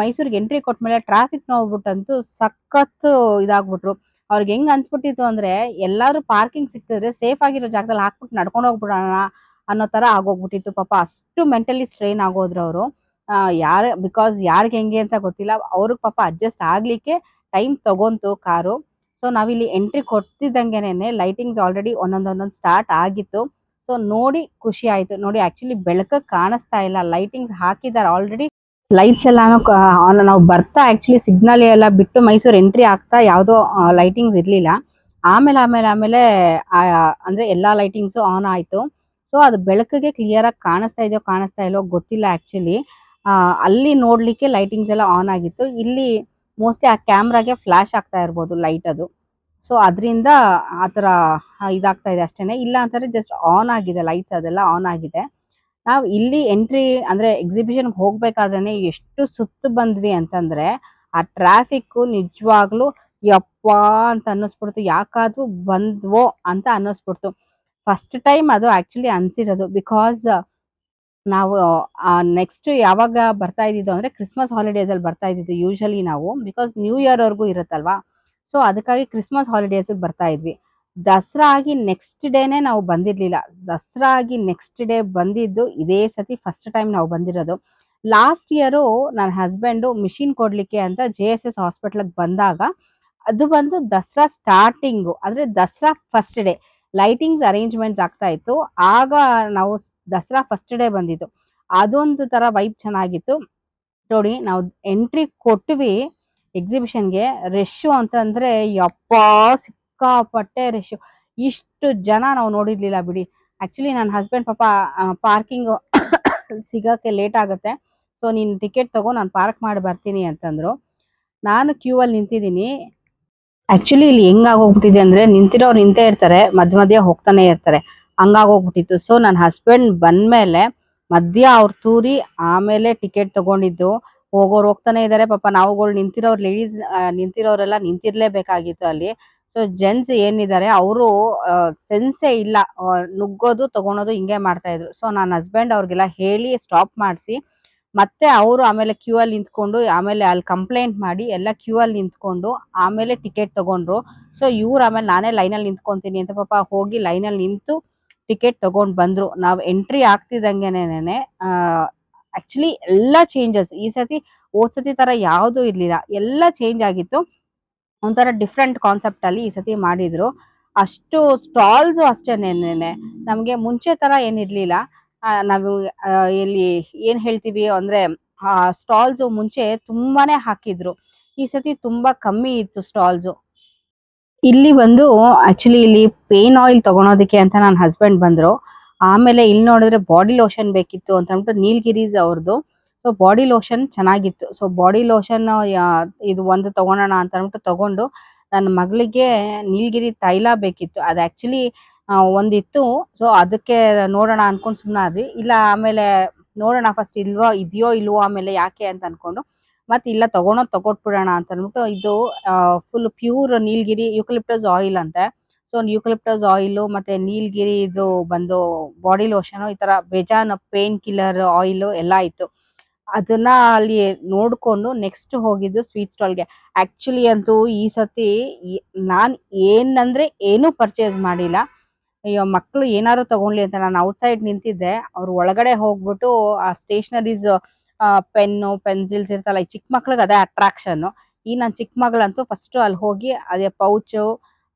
ಮೈಸೂರಿಗೆ ಎಂಟ್ರಿ ಕೊಟ್ಮೇಲೆ ಟ್ರಾಫಿಕ್ ನೋಡ್ಬಿಟ್ಟಂತೂ ಸಖತ್ ಇದಾಗ್ಬಿಟ್ರು. ಅವ್ರಿಗೆ ಹೆಂಗ್ ಅನ್ಸ್ಬಿಟ್ಟಿತ್ತು ಅಂದ್ರೆ ಎಲ್ಲಾದ್ರೂ ಪಾರ್ಕಿಂಗ್ ಸಿಕ್ಕಿದ್ರೆ ಸೇಫ್ ಆಗಿರೋ ಜಾಗದಲ್ಲಿ ಹಾಕ್ಬಿಟ್ಟು ನಡ್ಕೊಂಡು ಹೋಗ್ಬಿಡೋಣ ಅನ್ನೋ ತರ ಆಗೋಗ್ಬಿಟ್ಟಿತ್ತು. ಪಾಪ ಅಷ್ಟು ಮೆಂಟಲಿ ಸ್ಟ್ರೈನ್ ಆಗೋದ್ರು ಅವರು. ಬಿಕಾಸ್ ಯಾರಿಗೆ ಹೆಂಗೆ ಅಂತ ಗೊತ್ತಿಲ್ಲ, ಅವ್ರಿಗೆ ಪಾಪ ಅಡ್ಜಸ್ಟ್ ಆಗ್ಲಿಕ್ಕೆ ಟೈಮ್ ತಗೊಂತು ಕಾರು. ಸೊ ನಾವಿಲ್ಲಿ ಎಂಟ್ರಿ ಕೊಡ್ತಿದ್ದಂಗೆನೆ ಲೈಟಿಂಗ್ಸ್ ಆಲ್ರೆಡಿ ಒಂದೊಂದೊಂದೊಂದು ಸ್ಟಾರ್ಟ್ ಆಗಿತ್ತು. ಸೊ ನೋಡಿ ಖುಷಿ ಆಯ್ತು. ನೋಡಿ ಆಕ್ಚುಲಿ ಬೆಳಕಕ್ಕೆ ಕಾಣಿಸ್ತಾ ಇಲ್ಲ, ಲೈಟಿಂಗ್ಸ್ ಹಾಕಿದ್ದಾರೆ ಆಲ್ರೆಡಿ. ಲೈಟ್ಸ್ ಎಲ್ಲಾನು ನಾವು ಬರ್ತಾ ಆಕ್ಚುಲಿ ಸಿಗ್ನಲ್ ಎಲ್ಲ ಬಿಟ್ಟು ಮೈಸೂರು ಎಂಟ್ರಿ ಆಗ್ತಾ ಯಾವುದೋ ಲೈಟಿಂಗ್ಸ್ ಇರ್ಲಿಲ್ಲ. ಆಮೇಲೆ ಅಂದ್ರೆ ಎಲ್ಲಾ ಲೈಟಿಂಗ್ಸ್ ಆನ್ ಆಯ್ತು. ಸೊ ಅದು ಬೆಳಕಿಗೆ ಕ್ಲಿಯರ್ ಆಗಿ ಕಾಣಿಸ್ತಾ ಇದೆಯೋ ಕಾಣಿಸ್ತಾ ಇಲ್ಲೋ ಗೊತ್ತಿಲ್ಲ ಆಕ್ಚುಲಿ. ಅಲ್ಲಿ ನೋಡ್ಲಿಕ್ಕೆ ಲೈಟಿಂಗ್ಸ್ ಎಲ್ಲ ಆನ್ ಆಗಿತ್ತು. ಇಲ್ಲಿ ಮೋಸ್ಟ್ಲಿ ಆ ಕ್ಯಾಮ್ರಾಗೆ ಫ್ಲಾಶ್ ಆಗ್ತಾ ಇರ್ಬೋದು ಲೈಟ್ ಅದು. ಸೊ ಅದರಿಂದ ಆ ಥರ ಇದಾಗ್ತಾ ಇದೆ ಅಷ್ಟೇನೆ. ಇಲ್ಲ ಅಂತಂದ್ರೆ ಜಸ್ಟ್ ಆನ್ ಆಗಿದೆ, ಲೈಟ್ಸ್ ಅದೆಲ್ಲ ಆನ್ ಆಗಿದೆ. ನಾವು ಇಲ್ಲಿ ಎಂಟ್ರಿ ಅಂದ್ರೆ ಎಕ್ಸಿಬಿಷನ್ಗೆ ಹೋಗ್ಬೇಕಾದ್ರೆ ಎಷ್ಟು ಸುತ್ತು ಬಂದ್ವಿ ಅಂತಂದ್ರೆ ಆ ಟ್ರಾಫಿಕ್ ನಿಜವಾಗ್ಲೂ ಯಪ್ಪಾ ಅಂತ ಅನ್ನಿಸ್ಬಿಡ್ತು. ಯಾಕಾದ್ರೂ ಬಂದ್ವೋ ಅಂತ ಅನ್ನಿಸ್ಬಿಡ್ತು. ಫಸ್ಟ್ ಟೈಮ್ ಅದು ಆಕ್ಚುಲಿ ಅನ್ಸಿರೋದು. ಬಿಕಾಸ್ ನಾವು ನೆಕ್ಸ್ಟ್ ಯಾವಾಗ ಬರ್ತಾ ಇದ್ದಿದ್ದು ಅಂದ್ರೆ ಕ್ರಿಸ್ಮಸ್ ಹಾಲಿಡೇಸ್ ಅಲ್ಲಿ ಬರ್ತಾ ಇದ್ದಿದ್ದು ಯೂಶಲಿ ನಾವು. ಬಿಕಾಸ್ ನ್ಯೂ ಇಯರ್ ವರ್ಗೂ ಇರುತ್ತಲ್ವಾ. ಸೊ ಅದಕ್ಕಾಗಿ ಕ್ರಿಸ್ಮಸ್ ಹಾಲಿಡೇಸ್ ಬರ್ತಾ ಇದ್ವಿ. ದಸರಾ ಆಗಿ ನೆಕ್ಸ್ಟ್ ಡೇನೆ ನಾವು ಬಂದಿರ್ಲಿಲ್ಲ. ದಸರಾ ಆಗಿ ನೆಕ್ಸ್ಟ್ ಡೇ ಬಂದಿದ್ದು ಇದೇ ಸತಿ ಫಸ್ಟ್ ಟೈಮ್ ನಾವು ಬಂದಿರೋದು. ಲಾಸ್ಟ್ ಇಯರು ನನ್ನ ಹಸ್ಬೆಂಡು ಮಿಷಿನ್ ಕೊಡ್ಲಿಕ್ಕೆ ಅಂತ JSS ಹಾಸ್ಪಿಟ್ಲಿಗೆ ಬಂದಾಗ ಅದು ಬಂದು ದಸರಾ ಸ್ಟಾರ್ಟಿಂಗು ಅಂದ್ರೆ Dasara first day lightings arrangements ಆಗ್ತಾ ಇತ್ತು. ಆಗ ನಾವು ದಸರಾ ಫಸ್ಟ್ ಡೇ ಬಂದಿದ್ದು. ಅದೊಂದು ತರ ವೈಬ್ ಚೆನ್ನಾಗಿತ್ತು. ನೋಡಿ ನಾವು ಎಂಟ್ರಿ ಕೊಟ್ವಿ ಎಕ್ಸಿಬಿಷನ್ಗೆ. ರಶ್ಶು ಅಂತಂದ್ರೆ ಯಪ್ಪಾ ಸಿಕ್ಕಾಪಟ್ಟೆ ರಶ್ಶು. ಇಷ್ಟು ಜನ ನಾವು ನೋಡಿರ್ಲಿಲ್ಲ ಬಿಡಿ. ಆಕ್ಚುಲಿ ನನ್ನ ಹಸ್ಬೆಂಡ್ ಪಾಪ ಪಾರ್ಕಿಂಗ್ ಸಿಗಕ್ಕೆ ಲೇಟ್ ಆಗುತ್ತೆ, ಸೊ ನೀನು ಟಿಕೆಟ್ ತಗೋ ನಾನು ಪಾರ್ಕ್ ಮಾಡಿ ಬರ್ತೀನಿ ಅಂತಂದ್ರು. ನಾನು ಕ್ಯೂ ಅಲ್ಲಿ ನಿಂತಿದ್ದೀನಿ. ಆಕ್ಚುಲಿ ಇಲ್ಲಿ ಹೆಂಗಾಗೋಗ್ಬಿಟ್ಟಿದೆ ಅಂದ್ರೆ ನಿಂತಿರೋರು ನಿಂತೇ ಇರ್ತಾರೆ, ಮಧ್ಯ ಹೋಗ್ತಾನೆ ಇರ್ತಾರೆ, ಹಂಗಾಗೋಗ್ಬಿಟ್ಟಿತ್ತು. ಸೊ ನನ್ನ ಹಸ್ಬೆಂಡ್ ಬಂದ್ಮೇಲೆ ಮಧ್ಯ ಅವ್ರು ತೂರಿ ಆಮೇಲೆ ಟಿಕೆಟ್ ತಗೊಂಡಿದ್ದು. ಹೋಗೋರು ಹೋಗ್ತಾನೆ ಇದಾರೆ, ಪಾಪ ನಾವುಗಳು ನಿಂತಿರೋರು ಲೇಡೀಸ್ ನಿಂತಿರೋರೆಲ್ಲ ನಿಂತಿರ್ಲೇಬೇಕಾಗಿತ್ತು ಅಲ್ಲಿ. ಸೊ ಜೆಂಟ್ಸ್ ಏನಿದ್ದಾರೆ ಅವರು ಸೆನ್ಸೇ ಇಲ್ಲ, ನುಗ್ಗೋದು ತಗೊಳೋದು ಹಿಂಗೆ ಮಾಡ್ತಾ ಇದ್ರು. ಸೊ ನನ್ನ ಹಸ್ಬೆಂಡ್ ಅವ್ರಿಗೆಲ್ಲ ಹೇಳಿ ಸ್ಟಾಪ್ ಮಾಡಿಸಿ ಮತ್ತೆ ಅವರು ಆಮೇಲೆ ಕ್ಯೂ ಅಲ್ಲಿ ನಿಂತ್ಕೊಂಡು ಆಮೇಲೆ ಅಲ್ಲಿ ಕಂಪ್ಲೇಂಟ್ ಮಾಡಿ ಎಲ್ಲ ಕ್ಯೂ ಅಲ್ಲಿ ನಿಂತ್ಕೊಂಡು ಆಮೇಲೆ ಟಿಕೆಟ್ ತಗೊಂಡ್ರು. ಸೊ ಇವ್ರು ಆಮೇಲೆ ನಾನೇ ಲೈನಲ್ಲಿ ನಿಂತ್ಕೊಂತೀನಿ ಅಂತ ಪಾಪ ಹೋಗಿ ಲೈನಲ್ಲಿ ನಿಂತು ಟಿಕೆಟ್ ತಗೊಂಡ್ ಬಂದ್ರು. ನಾವು ಎಂಟ್ರಿ ಆಗ್ತಿದ್ದಂಗೆನೆ ಆಕ್ಚುಲಿ ಎಲ್ಲ ಚೇಂಜಸ್ ಈ ಸತಿ ಹೋದ್ ಸತಿ ತರ ಯಾವ್ದು ಇರ್ಲಿಲ್ಲ, ಎಲ್ಲ ಚೇಂಜ್ ಆಗಿತ್ತು. ಒಂಥರ ಡಿಫ್ರೆಂಟ್ ಕಾನ್ಸೆಪ್ಟ್ ಅಲ್ಲಿ ಈ ಸತಿ ಮಾಡಿದ್ರು. ಅಷ್ಟು ಸ್ಟಾಲ್ಸ್ ಅಷ್ಟೇನೆ ನಮ್ಗೆ ಮುಂಚೆ ತರ ಏನಿರ್ಲಿಲ್ಲ. ನಾವು ಇಲ್ಲಿ ಏನ್ ಹೇಳ್ತೀವಿ ಅಂದ್ರೆ ಸ್ಟಾಲ್ಸ್ ಮುಂಚೆ ತುಂಬಾನೇ ಹಾಕಿದ್ರು, ಈ ಸತಿ ತುಂಬಾ ಕಮ್ಮಿ ಇತ್ತು ಸ್ಟಾಲ್ಸ್. ಇಲ್ಲಿ ಬಂದು ಆಕ್ಚುಲಿ ಇಲ್ಲಿ ಪೇನ್ ಆಯಿಲ್ ತಗೊಳೋದಕ್ಕೆ ಅಂತ ನನ್ನ ಹಸ್ಬೆಂಡ್ ಬಂದ್ರು. ಆಮೇಲೆ ಇಲ್ಲಿ ನೋಡಿದ್ರೆ ಬಾಡಿ ಲೋಷನ್ ಬೇಕಿತ್ತು ಅಂತ ಅಂದ್ಬಿಟ್ಟು ನೀಲ್ಗಿರೀಸ್ ಅವ್ರದ್ದು. ಸೊ ಬಾಡಿ ಲೋಷನ್ ಚೆನ್ನಾಗಿತ್ತು. ಸೊ ಬಾಡಿ ಲೋಷನ್ ಇದು ಒಂದು ತಗೊಳೋಣ ಅಂತ ಅಂದ್ಬಿಟ್ಟು ತಗೊಂಡು ನನ್ನ ಮಗಳಿಗೆ ನೀಲಗಿರಿ ತೈಲ ಬೇಕಿತ್ತು. ಅದು ಆಕ್ಚುಲಿ ಒಂದಿತ್ತು. ಸೊ ಅದಕ್ಕೆ ನೋಡೋಣ ಅನ್ಕೊಂಡು ಸುಮ್ಮನಾದ್ವಿ. ಇಲ್ಲ ಆಮೇಲೆ ನೋಡೋಣ ಫಸ್ಟ್ ಇದೆಯೋ ಇಲ್ವೋ ಆಮೇಲೆ ಯಾಕೆ ಅಂತ ಅನ್ಕೊಂಡು ಮತ್ತೆ ಇಲ್ಲ ತಗೊಟ್ಬಿಡೋಣ ಅಂತ ಅಂದ್ಬಿಟ್ಟು ಇದು ಫುಲ್ ಪ್ಯೂರ್ ನೀಲಗಿರಿ ಯೂಕಲಿಪ್ಟಸ್ ಆಯಿಲ್ ಅಂತೆ. ಸೊ ಯೂಕಲಿಪ್ಟಸ್ ಆಯಿಲ್ ಮತ್ತೆ ನೀಲಗಿರಿ ಇದು ಬಂದು ಬಾಡಿ ಲೋಷನ್ ಈ ತರ ಬೇಜಾನ್ ಪೇನ್ ಕಿಲ್ಲರ್ ಆಯಿಲ್ ಎಲ್ಲ ಇತ್ತು. ಅದನ್ನ ಅಲ್ಲಿ ನೋಡ್ಕೊಂಡು ನೆಕ್ಸ್ಟ್ ಹೋಗಿದ್ದು ಸ್ವೀಟ್ ಸ್ಟಾಲ್ಗೆ. ಆಕ್ಚುಲಿ ಅಂತೂ ಈ ಸತಿ ನಾನ್ ಏನಂದ್ರೆ ಏನು ಪರ್ಚೇಸ್ ಮಾಡಿಲ್ಲ. ಅಯ್ಯೋ ಮಕ್ಳು ಏನಾರು ತಗೊಳ್ಳಿ ಅಂತ ನಾನು ಔಟ್ಸೈಡ್ ನಿಂತಿದ್ದೆ. ಅವ್ರು ಒಳಗಡೆ ಹೋಗ್ಬಿಟ್ಟು ಆ ಸ್ಟೇಷನರೀಸ್ ಪೆನ್ನು ಪೆನ್ಸಿಲ್ಸ್ ಇರ್ತಲ್ಲ, ಈ ಚಿಕ್ಕ ಮಕ್ಳಿಗೆ ಅದೇ ಅಟ್ರಾಕ್ಷನ್. ಈ ನನ್ ಚಿಕ್ಕ ಮಗಳಂತೂ ಫಸ್ಟ್ ಅಲ್ಲಿ ಹೋಗಿ ಅದೇ ಪೌಚು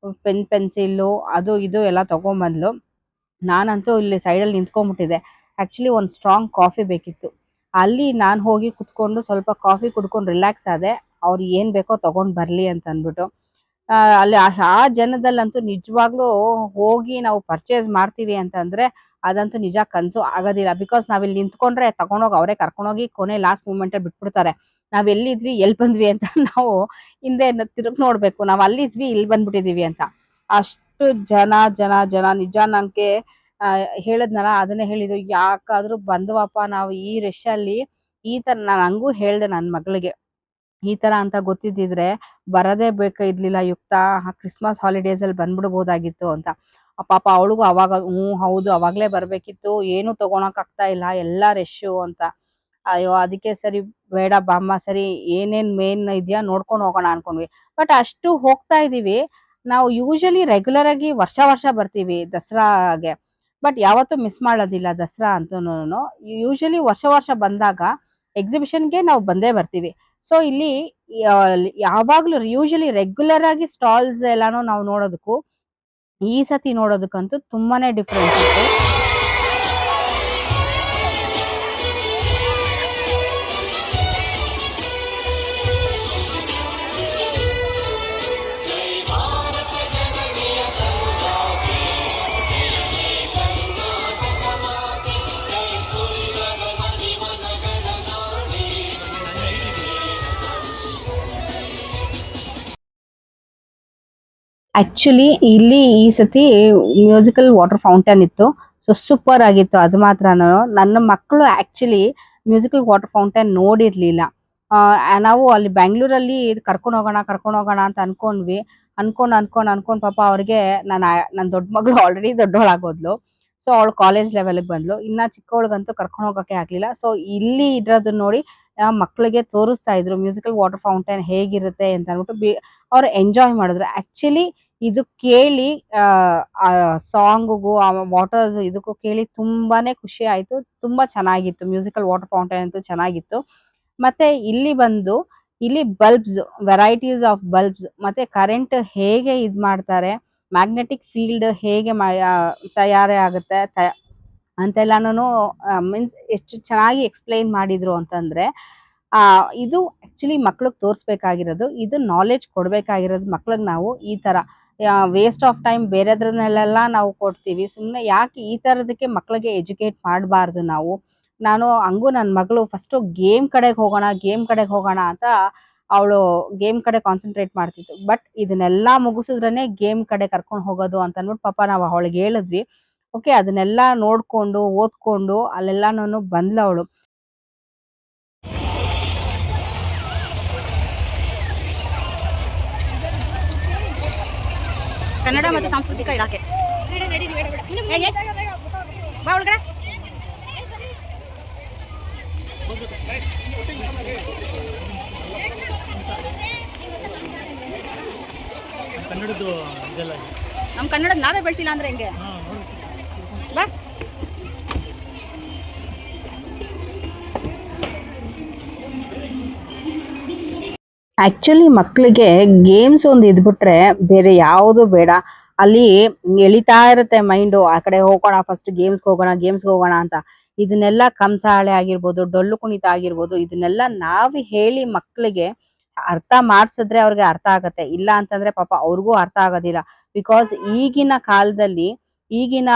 ಪೆನ್ಸಿಲ್ಲು ಅದು ಇದು ಎಲ್ಲ ತಗೊಂಬಂದ್ಲು. ನಾನಂತೂ ಇಲ್ಲಿ ಸೈಡಲ್ಲಿ ನಿಂತ್ಕೊಂಡ್ಬಿಟ್ಟಿದ್ದೆ. ಆಕ್ಚುಲಿ ಒಂದು ಸ್ಟ್ರಾಂಗ್ ಕಾಫಿ ಬೇಕಿತ್ತು. ಅಲ್ಲಿ ನಾನು ಹೋಗಿ ಕುತ್ಕೊಂಡು ಸ್ವಲ್ಪ ಕಾಫಿ ಕುಡ್ಕೊಂಡು ರಿಲ್ಯಾಕ್ಸ್ ಆದೆ. ಅವ್ರು ಏನ್ ಬೇಕೋ ತಗೊಂಡ್ ಬರ್ಲಿ ಅಂತ ಅಂದ್ಬಿಟ್ಟು. ಅಲ್ಲಿ ಆ ಜನದಲ್ಲಂತೂ ನಿಜವಾಗ್ಲೂ ಹೋಗಿ ನಾವು ಪರ್ಚೇಸ್ ಮಾಡ್ತೀವಿ ಅಂತಂದ್ರೆ ಅದಂತೂ ನಿಜ ಕನ್ಸು ಆಗೋದಿಲ್ಲ. ಬಿಕಾಸ್ ನಾವಿಲ್ಲಿ ನಿಂತ್ಕೊಂಡ್ರೆ ತಗೊಂಡೋಗಿ ಅವರೇ ಕರ್ಕೊಂಡೋಗಿ ಕೊನೆ ಲಾಸ್ಟ್ ಮೂಮೆಂಟ್ ಬಿಟ್ಬಿಡ್ತಾರೆ. ನಾವ್ ಎಲ್ಲಿದ್ವಿ ಎಲ್ಲಿ ಬಂದ್ವಿ ಅಂತ ನಾವು ಹಿಂದೆ ತಿರುಗಿ ನೋಡ್ಬೇಕು, ನಾವ್ ಅಲ್ಲಿದ್ವಿ ಇಲ್ಲಿ ಬಂದ್ಬಿಟ್ಟಿದೀವಿ ಅಂತ. ಅಷ್ಟು ಜನ ಜನ ಜನ ನಿಜ ನನ್ಗೆ ಹೇಳದ್ನಲ್ಲ ಅದನ್ನೇ ಹೇಳಿದ್ರು, ಯಾಕಾದ್ರೂ ಬಂದ್ವಪ್ಪ ನಾವು ಈ ರಶ್ ಅಲ್ಲಿ. ಈ ತರ ನಾನು ಹಂಗೂ ಹೇಳ್ದೆ ನನ್ ಮಗಳಿಗೆ, ಈ ತರ ಅಂತ ಗೊತ್ತಿದ್ದಿದ್ರೆ ಬರದೇ ಇರ್ಲಿಲ್ಲ ಯುಕ್ತ, ಕ್ರಿಸ್ಮಸ್ ಹಾಲಿಡೇಸ್ ಅಲ್ಲಿ ಬಂದ್ಬಿಡ್ಬೋದಾಗಿತ್ತು ಅಂತ. ಪಾಪ ಅವಳಿಗೂ ಅವಾಗ ಹೌದು ಅವಾಗ್ಲೇ ಬರ್ಬೇಕಿತ್ತು, ಏನು ತಗೊಳಕ್ ಆಗ್ತಾ ಇಲ್ಲ, ಎಲ್ಲಾ ರಶ್ಶು ಅಂತ. ಅಯ್ಯೋ ಅದಕ್ಕೆ ಸರಿ ಬೇಡ ಬಾಮ್ಮ, ಸರಿ ಏನೇನ್ ಮೇನ್ ಇದೆಯಾ ನೋಡ್ಕೊಂಡು ಹೋಗೋಣ ಅನ್ಕೊಂಡ್ವಿ. ಬಟ್ ಅಷ್ಟು ಹೋಗ್ತಾ ಇದೀವಿ. ನಾವು ಯೂಶಲಿ ರೆಗ್ಯುಲರ್ ಆಗಿ ವರ್ಷ ವರ್ಷ ಬರ್ತೀವಿ ದಸರಾಗೆ. ಬಟ್ ಯಾವತ್ತೂ ಮಿಸ್ ಮಾಡೋದಿಲ್ಲ ದಸರಾ ಅಂತೂನು. ಯೂಶಲಿ ವರ್ಷ ವರ್ಷ ಬಂದಾಗ ಎಕ್ಸಿಬಿಷನ್ಗೆ ನಾವು ಬಂದೇ ಬರ್ತೀವಿ. ಸೊ ಇಲ್ಲಿ ಯಾವಾಗ್ಲೂ ಯೂಶಲಿ ರೆಗ್ಯುಲರ್ ಆಗಿ ಸ್ಟಾಲ್ಸ್ ಎಲ್ಲಾನು ನಾವು ನೋಡೋದಕ್ಕೂ ಈ ಸತಿ ನೋಡೋದಕ್ಕಂತೂ ತುಂಬಾನೇ ಡಿಫ್ರೆನ್ಸ್ ಇತ್ತು. ಆಕ್ಚುಲಿ ಇಲ್ಲಿ ಈ ಸತಿ ಮ್ಯೂಸಿಕಲ್ ವಾಟರ್ ಫೌಂಟೇನ್ ಇತ್ತು. ಸೊ ಸೂಪರ್ ಆಗಿತ್ತು. ಅದು ಮಾತ್ರ ನನ್ನ ಮಕ್ಕಳು ಆಕ್ಚುಲಿ ಮ್ಯೂಸಿಕಲ್ ವಾಟರ್ ಫೌಂಟೇನ್ ನೋಡಿರ್ಲಿಲ್ಲ. ನಾವು ಅಲ್ಲಿ ಬೆಂಗಳೂರಲ್ಲಿ ಕರ್ಕೊಂಡು ಹೋಗೋಣ ಅಂತ ಅನ್ಕೊಂಡ್ವಿ. ಅನ್ಕೊಂಡ್ ಪಾಪ ಅವ್ರಿಗೆ ನನ್ನ ದೊಡ್ಡ ಮಗಳು ಆಲ್ರೆಡಿ ದೊಡ್ಡವಳಾಗೋದ್ಲು. ಸೊ ಅವಳು ಕಾಲೇಜ್ ಲೆವೆಲ್ಗೆ ಬಂದ್ಲು. ಇನ್ನ ಚಿಕ್ಕವಳಿಗಂತೂ ಕರ್ಕೊಂಡು ಹೋಗಕ್ಕೆ ಆಗ್ಲಿಲ್ಲ. ಸೊ ಇಲ್ಲಿ ಇದ್ರದನ್ನ ನೋಡಿ ಮಕ್ಕಳಿಗೆ ತೋರಿಸ್ತಾ ಇದ್ರು ಮ್ಯೂಸಿಕಲ್ ವಾಟರ್ ಫೌಂಟೇನ್ ಹೇಗಿರುತ್ತೆ ಅಂತ ಅನ್ಬಿಟ್ಟು ಅವ್ರು ಎಂಜಾಯ್ ಮಾಡಿದ್ರು. ಆಕ್ಚುಲಿ ಇದು ಕೇಳಿ ಆ ಸಾಂಗ್‌ಗೂ ಆ ವಾಟರ್ಸ್ ಇದಕ್ಕೂ ಕೇಳಿ ತುಂಬಾನೇ ಖುಷಿ ಆಯ್ತು. ತುಂಬಾ ಚೆನ್ನಾಗಿತ್ತು. ಮ್ಯೂಸಿಕಲ್ ವಾಟರ್ ಫೌಂಟೇನ್ ಅಂತೂ ಚೆನ್ನಾಗಿತ್ತು. ಮತ್ತೆ ಇಲ್ಲಿ ಬಲ್ಬ್ಸ್, ವೆರೈಟೀಸ್ ಆಫ್ ಬಲ್ಬ್ಸ್, ಮತ್ತೆ ಕರೆಂಟ್ ಹೇಗೆ ಇದ್ ಮಾಡ್ತಾರೆ, ಮ್ಯಾಗ್ನೆಟಿಕ್ ಫೀಲ್ಡ್ ಹೇಗೆ ತಯಾರಿ ಆಗುತ್ತೆ ಅಂತೆಲ್ಲಾನು ಮೀನ್ಸ್ ಎಷ್ಟು ಚೆನ್ನಾಗಿ ಎಕ್ಸ್‌ಪ್ಲೇನ್ ಮಾಡಿದ್ರು ಅಂತಂದ್ರೆ, ಇದು ಆಕ್ಚುಲಿ ಮಕ್ಳಿಗೆ ತೋರಿಸ್ಬೇಕಾಗಿರೋದು. ಇದು ನಾಲೆಡ್ಜ್ ಕೊಡ್ಬೇಕಾಗಿರೋದು ಮಕ್ಳಿಗೆ. ನಾವು ಈ ತರ ವೇಸ್ಟ್ ಆಫ್ ಟೈಮ್ ಬೇರೆದ್ರಲ್ಲೆಲ್ಲ ನಾವು ಕೊಡ್ತೀವಿ. ಸುಮ್ನೆ ಯಾಕೆ ಈ ತರದಕ್ಕೆ ಮಕ್ಳಿಗೆ ಎಜುಕೇಟ್ ಮಾಡಬಾರ್ದು ನಾವು. ನಾನು ಹಂಗೂ ನನ್ನ ಮಗಳು ಫಸ್ಟ್ ಗೇಮ್ ಕಡೆಗೆ ಹೋಗೋಣ ಅಂತ ಅವಳು ಗೇಮ್ ಕಡೆ ಕಾನ್ಸಂಟ್ರೇಟ್ ಮಾಡ್ತಿತ್ತು. ಬಟ್ ಇದನ್ನೆಲ್ಲ ಮುಗಿಸಿದ್ರೇನೆ ಗೇಮ್ ಕಡೆ ಕರ್ಕೊಂಡು ಹೋಗೋದು ಅಂತ ಅಂದ್ಬಿಟ್ಟು ಪಾಪ ನಾವು ಅವಳಿಗೆ ಹೇಳಿದ್ವಿ. ಓಕೆ, ಅದನ್ನೆಲ್ಲ ನೋಡ್ಕೊಂಡು ಓದ್ಕೊಂಡು ಅಲ್ಲೆಲ್ಲಾನು ಬಂದ್ಲು ಅವಳು. ಕನ್ನಡ ಮತ್ತು ಸಾಂಸ್ಕೃತಿಕ ಇಲಾಖೆ ಹೇಗೆ ಬಾ ಒಳಗಡೆ. ನಮ್ಮ ಕನ್ನಡ ನಾವೇ ಬೆಳೆಸಿಲ್ಲ ಅಂದ್ರೆ ಹೆಂಗೆ? ಬಾ. ಆಕ್ಚುಲಿ ಮಕ್ಕಳಿಗೆ ಗೇಮ್ಸ್ ಒಂದು ಇದ್ಬಿಟ್ರೆ ಬೇರೆ ಯಾವುದು ಬೇಡ. ಅಲ್ಲಿ ಎಳಿತಾ ಇರುತ್ತೆ ಮೈಂಡು, ಆ ಕಡೆ ಹೋಗೋಣ, ಫಸ್ಟ್ ಗೇಮ್ಸ್ಗೆ ಹೋಗೋಣ ಅಂತ. ಇದನ್ನೆಲ್ಲ ಕಂಸಾಳೆ ಆಗಿರ್ಬೋದು, ಡೊಳ್ಳು ಕುಣಿತ ಆಗಿರ್ಬೋದು, ಇದನ್ನೆಲ್ಲ ನಾವು ಹೇಳಿ ಮಕ್ಕಳಿಗೆ ಅರ್ಥ ಮಾಡ್ಸಿದ್ರೆ ಅವ್ರಿಗೆ ಅರ್ಥ ಆಗತ್ತೆ. ಇಲ್ಲ ಅಂತಂದ್ರೆ ಪಾಪ ಅವ್ರಿಗೂ ಅರ್ಥ ಆಗೋದಿಲ್ಲ. ಬಿಕಾಸ್ ಈಗಿನ ಕಾಲದಲ್ಲಿ ಈಗಿನ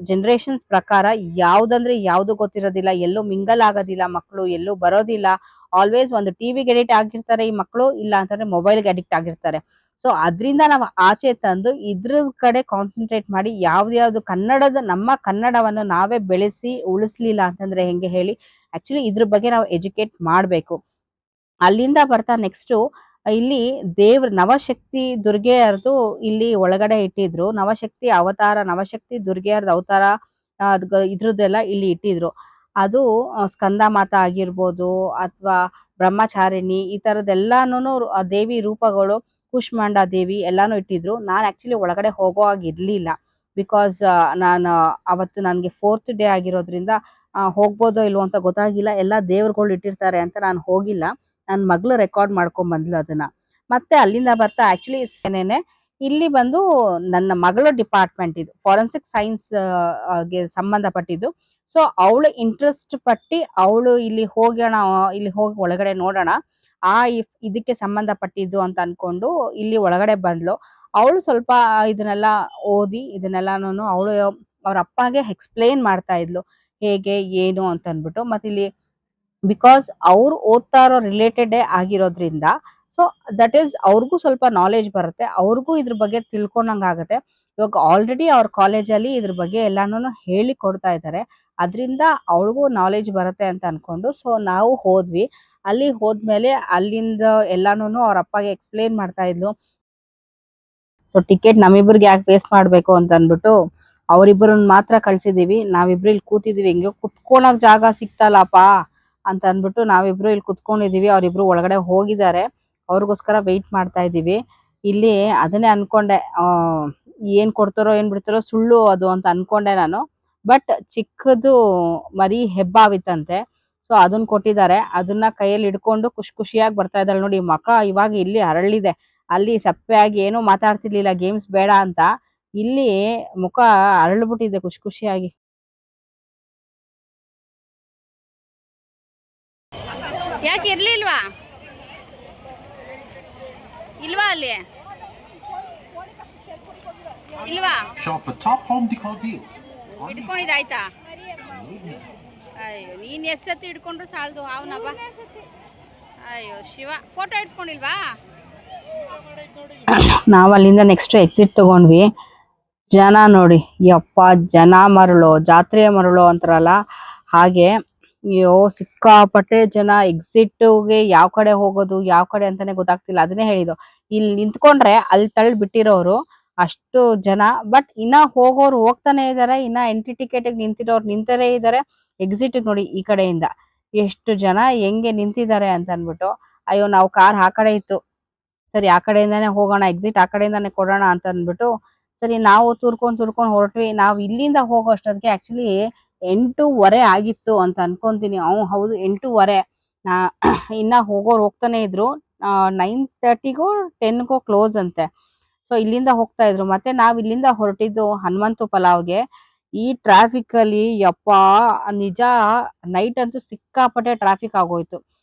ಜನರೇಷನ್ಸ್ ಪ್ರಕಾರ ಯಾವ್ದಂದ್ರೆ ಯಾವ್ದು ಗೊತ್ತಿರೋದಿಲ್ಲ. ಎಲ್ಲೂ ಮಿಂಗಲ್ ಆಗೋದಿಲ್ಲ ಮಕ್ಕಳು, ಎಲ್ಲೂ ಬರೋದಿಲ್ಲ. ಆಲ್ವೇಸ್ ಒಂದು ಟಿವಿಗೆ ಅಡಿಕ್ಟ್ ಆಗಿರ್ತಾರೆ ಈ ಮಕ್ಕಳು, ಇಲ್ಲ ಅಂತಂದ್ರೆ ಮೊಬೈಲ್ಗೆ ಅಡಿಕ್ಟ್ ಆಗಿರ್ತಾರೆ. ಸೊ ಅದ್ರಿಂದ ನಾವು ಆಚೆ ತಂದು ಇದ್ರ ಕಡೆ ಕಾನ್ಸಂಟ್ರೇಟ್ ಮಾಡಿ ಯಾವ್ದು ನಮ್ಮ ಕನ್ನಡವನ್ನು ನಾವೇ ಬೆಳೆಸಿ ಉಳಿಸ್ಲಿಲ್ಲ ಅಂತಂದ್ರೆ ಹೆಂಗೆ ಹೇಳಿ. ಆಕ್ಚುಲಿ ಇದ್ರ ಬಗ್ಗೆ ನಾವು ಎಜುಕೇಟ್ ಮಾಡ್ಬೇಕು. ಅಲ್ಲಿಂದ ಬರ್ತಾ ನೆಕ್ಸ್ಟ್ ಇಲ್ಲಿ ನವಶಕ್ತಿ ದುರ್ಗೆಯರ್ದು ಇಲ್ಲಿ ಒಳಗಡೆ ಇಟ್ಟಿದ್ರು. ನವಶಕ್ತಿ ದುರ್ಗೆಯರ್ದು ಅವತಾರ ಇದ್ರದ್ದೆಲ್ಲ ಇಲ್ಲಿ ಇಟ್ಟಿದ್ರು. ಅದು ಸ್ಕಂದ ಮಾತಾ ಆಗಿರ್ಬೋದು ಅಥವಾ ಬ್ರಹ್ಮಚಾರಿಣಿ, ಈ ತರದೆಲ್ಲಾನು ದೇವಿ ರೂಪಗಳು, ಕೂಷ್ಮಾಂಡ ದೇವಿ ಎಲ್ಲಾನು ಇಟ್ಟಿದ್ರು. ನಾನ್ ಆಕ್ಚುಲಿ ಒಳಗಡೆ ಹೋಗೋ ಹಾಗಿರ್ಲಿಲ್ಲ. ಬಿಕಾಸ್ ನಾನು ಅವತ್ತು ನನ್ಗೆ 4th ಡೇ ಆಗಿರೋದ್ರಿಂದ ಹೋಗ್ಬೋದೋ ಇಲ್ವೋ ಅಂತ ಗೊತ್ತಾಗಿಲ್ಲ. ಎಲ್ಲಾ ದೇವ್ರುಗಳು ಇಟ್ಟಿರ್ತಾರೆ ಅಂತ ನಾನು ಹೋಗಿಲ್ಲ. ನನ್ನ ಮಗಳು ರೆಕಾರ್ಡ್ ಮಾಡ್ಕೊಂಡ್ ಬಂದ್ಲು ಅದನ್ನ. ಮತ್ತೆ ಅಲ್ಲಿಂದ ಬರ್ತಾ ಆಕ್ಚುಲಿ ಇಲ್ಲಿ ಬಂದು ನನ್ನ ಮಗಳ ಡಿಪಾರ್ಟ್ಮೆಂಟ್ ಇದು ಫಾರೆನ್ಸಿಕ್ ಸೈನ್ಸ್ ಗೆ ಸಂಬಂಧಪಟ್ಟಿದ್ದು. ಸೊ ಅವಳು ಇಂಟ್ರೆಸ್ಟ್ ಪಟ್ಟಿ ಅವಳು ಇಲ್ಲಿ ಹೋಗಿ ಒಳಗಡೆ ನೋಡೋಣ ಇದಕ್ಕೆ ಸಂಬಂಧಪಟ್ಟಿದ್ದು ಅಂತ ಅನ್ಕೊಂಡು ಇಲ್ಲಿ ಒಳಗಡೆ ಬಂದ್ಲು. ಅವಳು ಸ್ವಲ್ಪ ಇದನ್ನೆಲ್ಲ ಓದಿ ಇದನ್ನೆಲ್ಲಾನು ಅವಳು ಅವ್ರ ಅಪ್ಪಗೆ ಎಕ್ಸ್‌ಪ್ಲೇನ್ ಮಾಡ್ತಾ ಇದ್ಲು ಹೇಗೆ ಏನು ಅಂತ ಅನ್ಬಿಟ್ಟು. ಮತ್ತೆ ಇಲ್ಲಿ ಬಿಕಾಸ್ ಅವ್ರು ಓದ್ತಾ ಇರೋ ರಿಲೇಟೆಡ್ ಆಗಿರೋದ್ರಿಂದ ಸೊ ದಟ್ ಈಸ್ ಅವ್ರಿಗೂ ಸ್ವಲ್ಪ ನಾಲೆಜ್ ಬರುತ್ತೆ. ಅವ್ರಿಗೂ ಇದ್ರ ಬಗ್ಗೆ ತಿಳ್ಕೊಂಡಂಗ್ ಆಗುತ್ತೆ. ಇವಾಗ ಆಲ್ರೆಡಿ ಅವ್ರ ಕಾಲೇಜಲ್ಲಿ ಇದ್ರ ಬಗ್ಗೆ ಎಲ್ಲಾನು ಹೇಳಿ ಕೊಡ್ತಾ ಇದ್ದಾರೆ. ಅದ್ರಿಂದ ಅವಳಿಗೂ ನಾಲೆಜ್ ಬರುತ್ತೆ ಅಂತ ಅನ್ಕೊಂಡು ಸೊ ನಾವು ಹೋದ್ವಿ. ಅಲ್ಲಿ ಹೋದ್ಮೇಲೆ ಅಲ್ಲಿಂದ ಎಲ್ಲಾನು ಅವ್ರ ಅಪ್ಪಗೆ ಎಕ್ಸ್‌ಪ್ಲೇನ್ ಮಾಡ್ತಾ ಇದ್ಲು. ಸೊ ಟಿಕೆಟ್ ನಮ್ಮಿಬ್ಬರಿಗೆ ಯಾಕೆ ವೇಸ್ಟ್ ಮಾಡ್ಬೇಕು ಅಂತ ಅನ್ಬಿಟ್ಟು ಅವರಿಬ್ಬರನ್ನ ಮಾತ್ರ ಕಳ್ಸಿದೀವಿ. ನಾವಿಬ್ರು ಇಲ್ಲಿ ಕೂತಿದೀವಿ. ಹೆಂಗೋ ಕುತ್ಕೊಳಕ್ ಜಾಗ ಸಿಕ್ತಲ್ಲಪ್ಪ ಅಂತ ಅಂದ್ಬಿಟ್ಟು ನಾವಿಬ್ರು ಇಲ್ಲಿ ಕುತ್ಕೊಂಡಿದೀವಿ. ಅವ್ರಿಬ್ರು ಒಳಗಡೆ ಹೋಗಿದ್ದಾರೆ. ಅವ್ರಿಗೋಸ್ಕರ ವೆಯ್ಟ್ ಮಾಡ್ತಾ ಇದ್ದೀವಿ. ಇಲ್ಲಿ ಅದನ್ನೇ ಅನ್ಕೊಂಡೆ, ಏನ್ ಕೊಡ್ತಾರೋ ಏನ್ ಬಿಡ್ತಾರೋ, ಸುಳ್ಳು ಅದು ಅಂತ ಅನ್ಕೊಂಡೆ ನಾನು. ಬಟ್ ಚಿಕ್ಕದು ಮರಿ ಹೆಬ್ಬಾವಿತ್ತಂತೆ. ಸೊ ಅದನ್ನ ಕೊಟ್ಟಿದ್ದಾರೆ. ಅದನ್ನ ಕೈಯಲ್ಲಿ ಹಿಡ್ಕೊಂಡು ಖುಷಿಯಾಗಿ ಬರ್ತಾ ಇದ್ದಾಳೆ ನೋಡಿ. ಮಕ ಇವಾಗ ಇಲ್ಲಿ ಅರಳಿದೆ. ಅಲ್ಲಿ ಸಪ್ಪೆಯಾಗಿ ಏನೂ ಮಾತಾಡ್ತಿರ್ಲಿಲ್ಲ, ಗೇಮ್ಸ್ ಬೇಡ ಅಂತ. ಇಲ್ಲಿ ಮುಖ ಅರಳ್ಬಿಟ್ಟಿದೆ ಖುಷಿಯಾಗಿ. ಯಾಕೆ ಇರ್ಲಿಲ್ವಾ ಇಲ್ವಾ ಅಲ್ಲಿ ಇಲ್ವಾ Shop for top home decor deals. ಹಿಡ್ಕೊಂಡಿದ್ದಾಯ್ತಾ? ಅಯ್ಯೋ ನೀನು ಎಷ್ಟು ಸತಿ ಹಿಡ್ಕೊಂಡ್ರು ಸಾಲದು ಅವನಬ್ಬ. ಅಯ್ಯೋ ಶಿವ, ಫೋಟೋ ಇಡ್ಸ್ಕೊಂಡಿಲ್ವಾ? ನಾವು ಅಲ್ಲಿಂದ ನೆಕ್ಸ್ಟ್ ಎಕ್ಸಿಟ್ ತಗೊಂಡ್ವಿ. ಜನ ನೋಡಿ, ಯಪ್ಪ ಜನ ಮರಳು, ಜಾತ್ರೆಯ ಮರಳು ಅಂತಾರಲ್ಲ ಹಾಗೆ. ಅಯ್ಯೋ ಸಿಕ್ಕಾಪಟ್ಟೆ ಜನ. ಎಕ್ಸಿಟ್ಗೆ ಯಾವ ಕಡೆ ಹೋಗೋದು ಯಾವ ಕಡೆ ಅಂತಾನೆ ಗೊತ್ತಾಗ್ತಿಲ್ಲ. ಅದನ್ನೇ ಹೇಳಿದ್ದು, ಇಲ್ಲಿ ನಿಂತ್ಕೊಂಡ್ರೆ ಅಲ್ಲಿ ತಳ್ಳಿ ಬಿಟ್ಟಿರೋರು ಅಷ್ಟು ಜನ. ಬಟ್ ಇನ್ನ ಹೋಗೋರು ಹೋಗ್ತಾನೆ ಇದಾರೆ, ಇನ್ನ ಎಂಟ್ರಿ ಟಿಕೆಟ್ ನಿಂತಿರೋರು ನಿಂತರೇ ಇದಾರೆ. ಎಕ್ಸಿಟ್ ನೋಡಿ ಈ ಕಡೆಯಿಂದ ಎಷ್ಟು ಜನ ಹೆಂಗೆ ನಿಂತಿದ್ದಾರೆ ಅಂತ ಅನ್ಬಿಟ್ಟು. ಅಯ್ಯೋ ನಾವು ಕಾರ್ ಆ ಕಡೆ ಇತ್ತು, ಸರಿ ಆ ಕಡೆಯಿಂದಾನೇ ಹೋಗೋಣ, ಎಕ್ಸಿಟ್ ಆ ಕಡೆಯಿಂದಾನೇ ಕೊಡೋಣ ಅಂತ ಅಂದ್ಬಿಟ್ಟು ಸರಿ ನಾವು ತುರ್ಕೊಂಡ್ ಹೊರಟ್ವಿ. ನಾವು ಇಲ್ಲಿಂದ ಹೋಗೋ ಅಷ್ಟೊತ್ತಿಗೆ ಆಕ್ಚುಲಿ 8:15 ಆಗಿತ್ತು ಅಂತ ಅನ್ಕೊಂತೀನಿ. ಹೌದು 8:15. ಇನ್ನ ಹೋಗೋರು ಹೋಗ್ತಾನೆ ಇದ್ರು. 9:30ಗೋ 10ಗೋ ಕ್ಲೋಸ್ ಅಂತೆ. ಸೊ ಇಲ್ಲಿಂದ ಹೋಗ್ತಾ ಇದ್ರು. ಮತ್ತೆ ನಾವ್ ಇಲ್ಲಿಂದ ಹೊರಟಿದ್ದು ಹನುಮಂತು ಪಲಾವ್ಗೆ. ಈ ಟ್ರಾಫಿಕ್ ಅಲ್ಲಿ ಯಪ್ಪ ನಿಜ ನೈಟ್ ಅಂತೂ ಸಿಕ್ಕಾಪಟ್ಟೆ ಟ್ರಾಫಿಕ್ ಆಗೋಯ್ತು.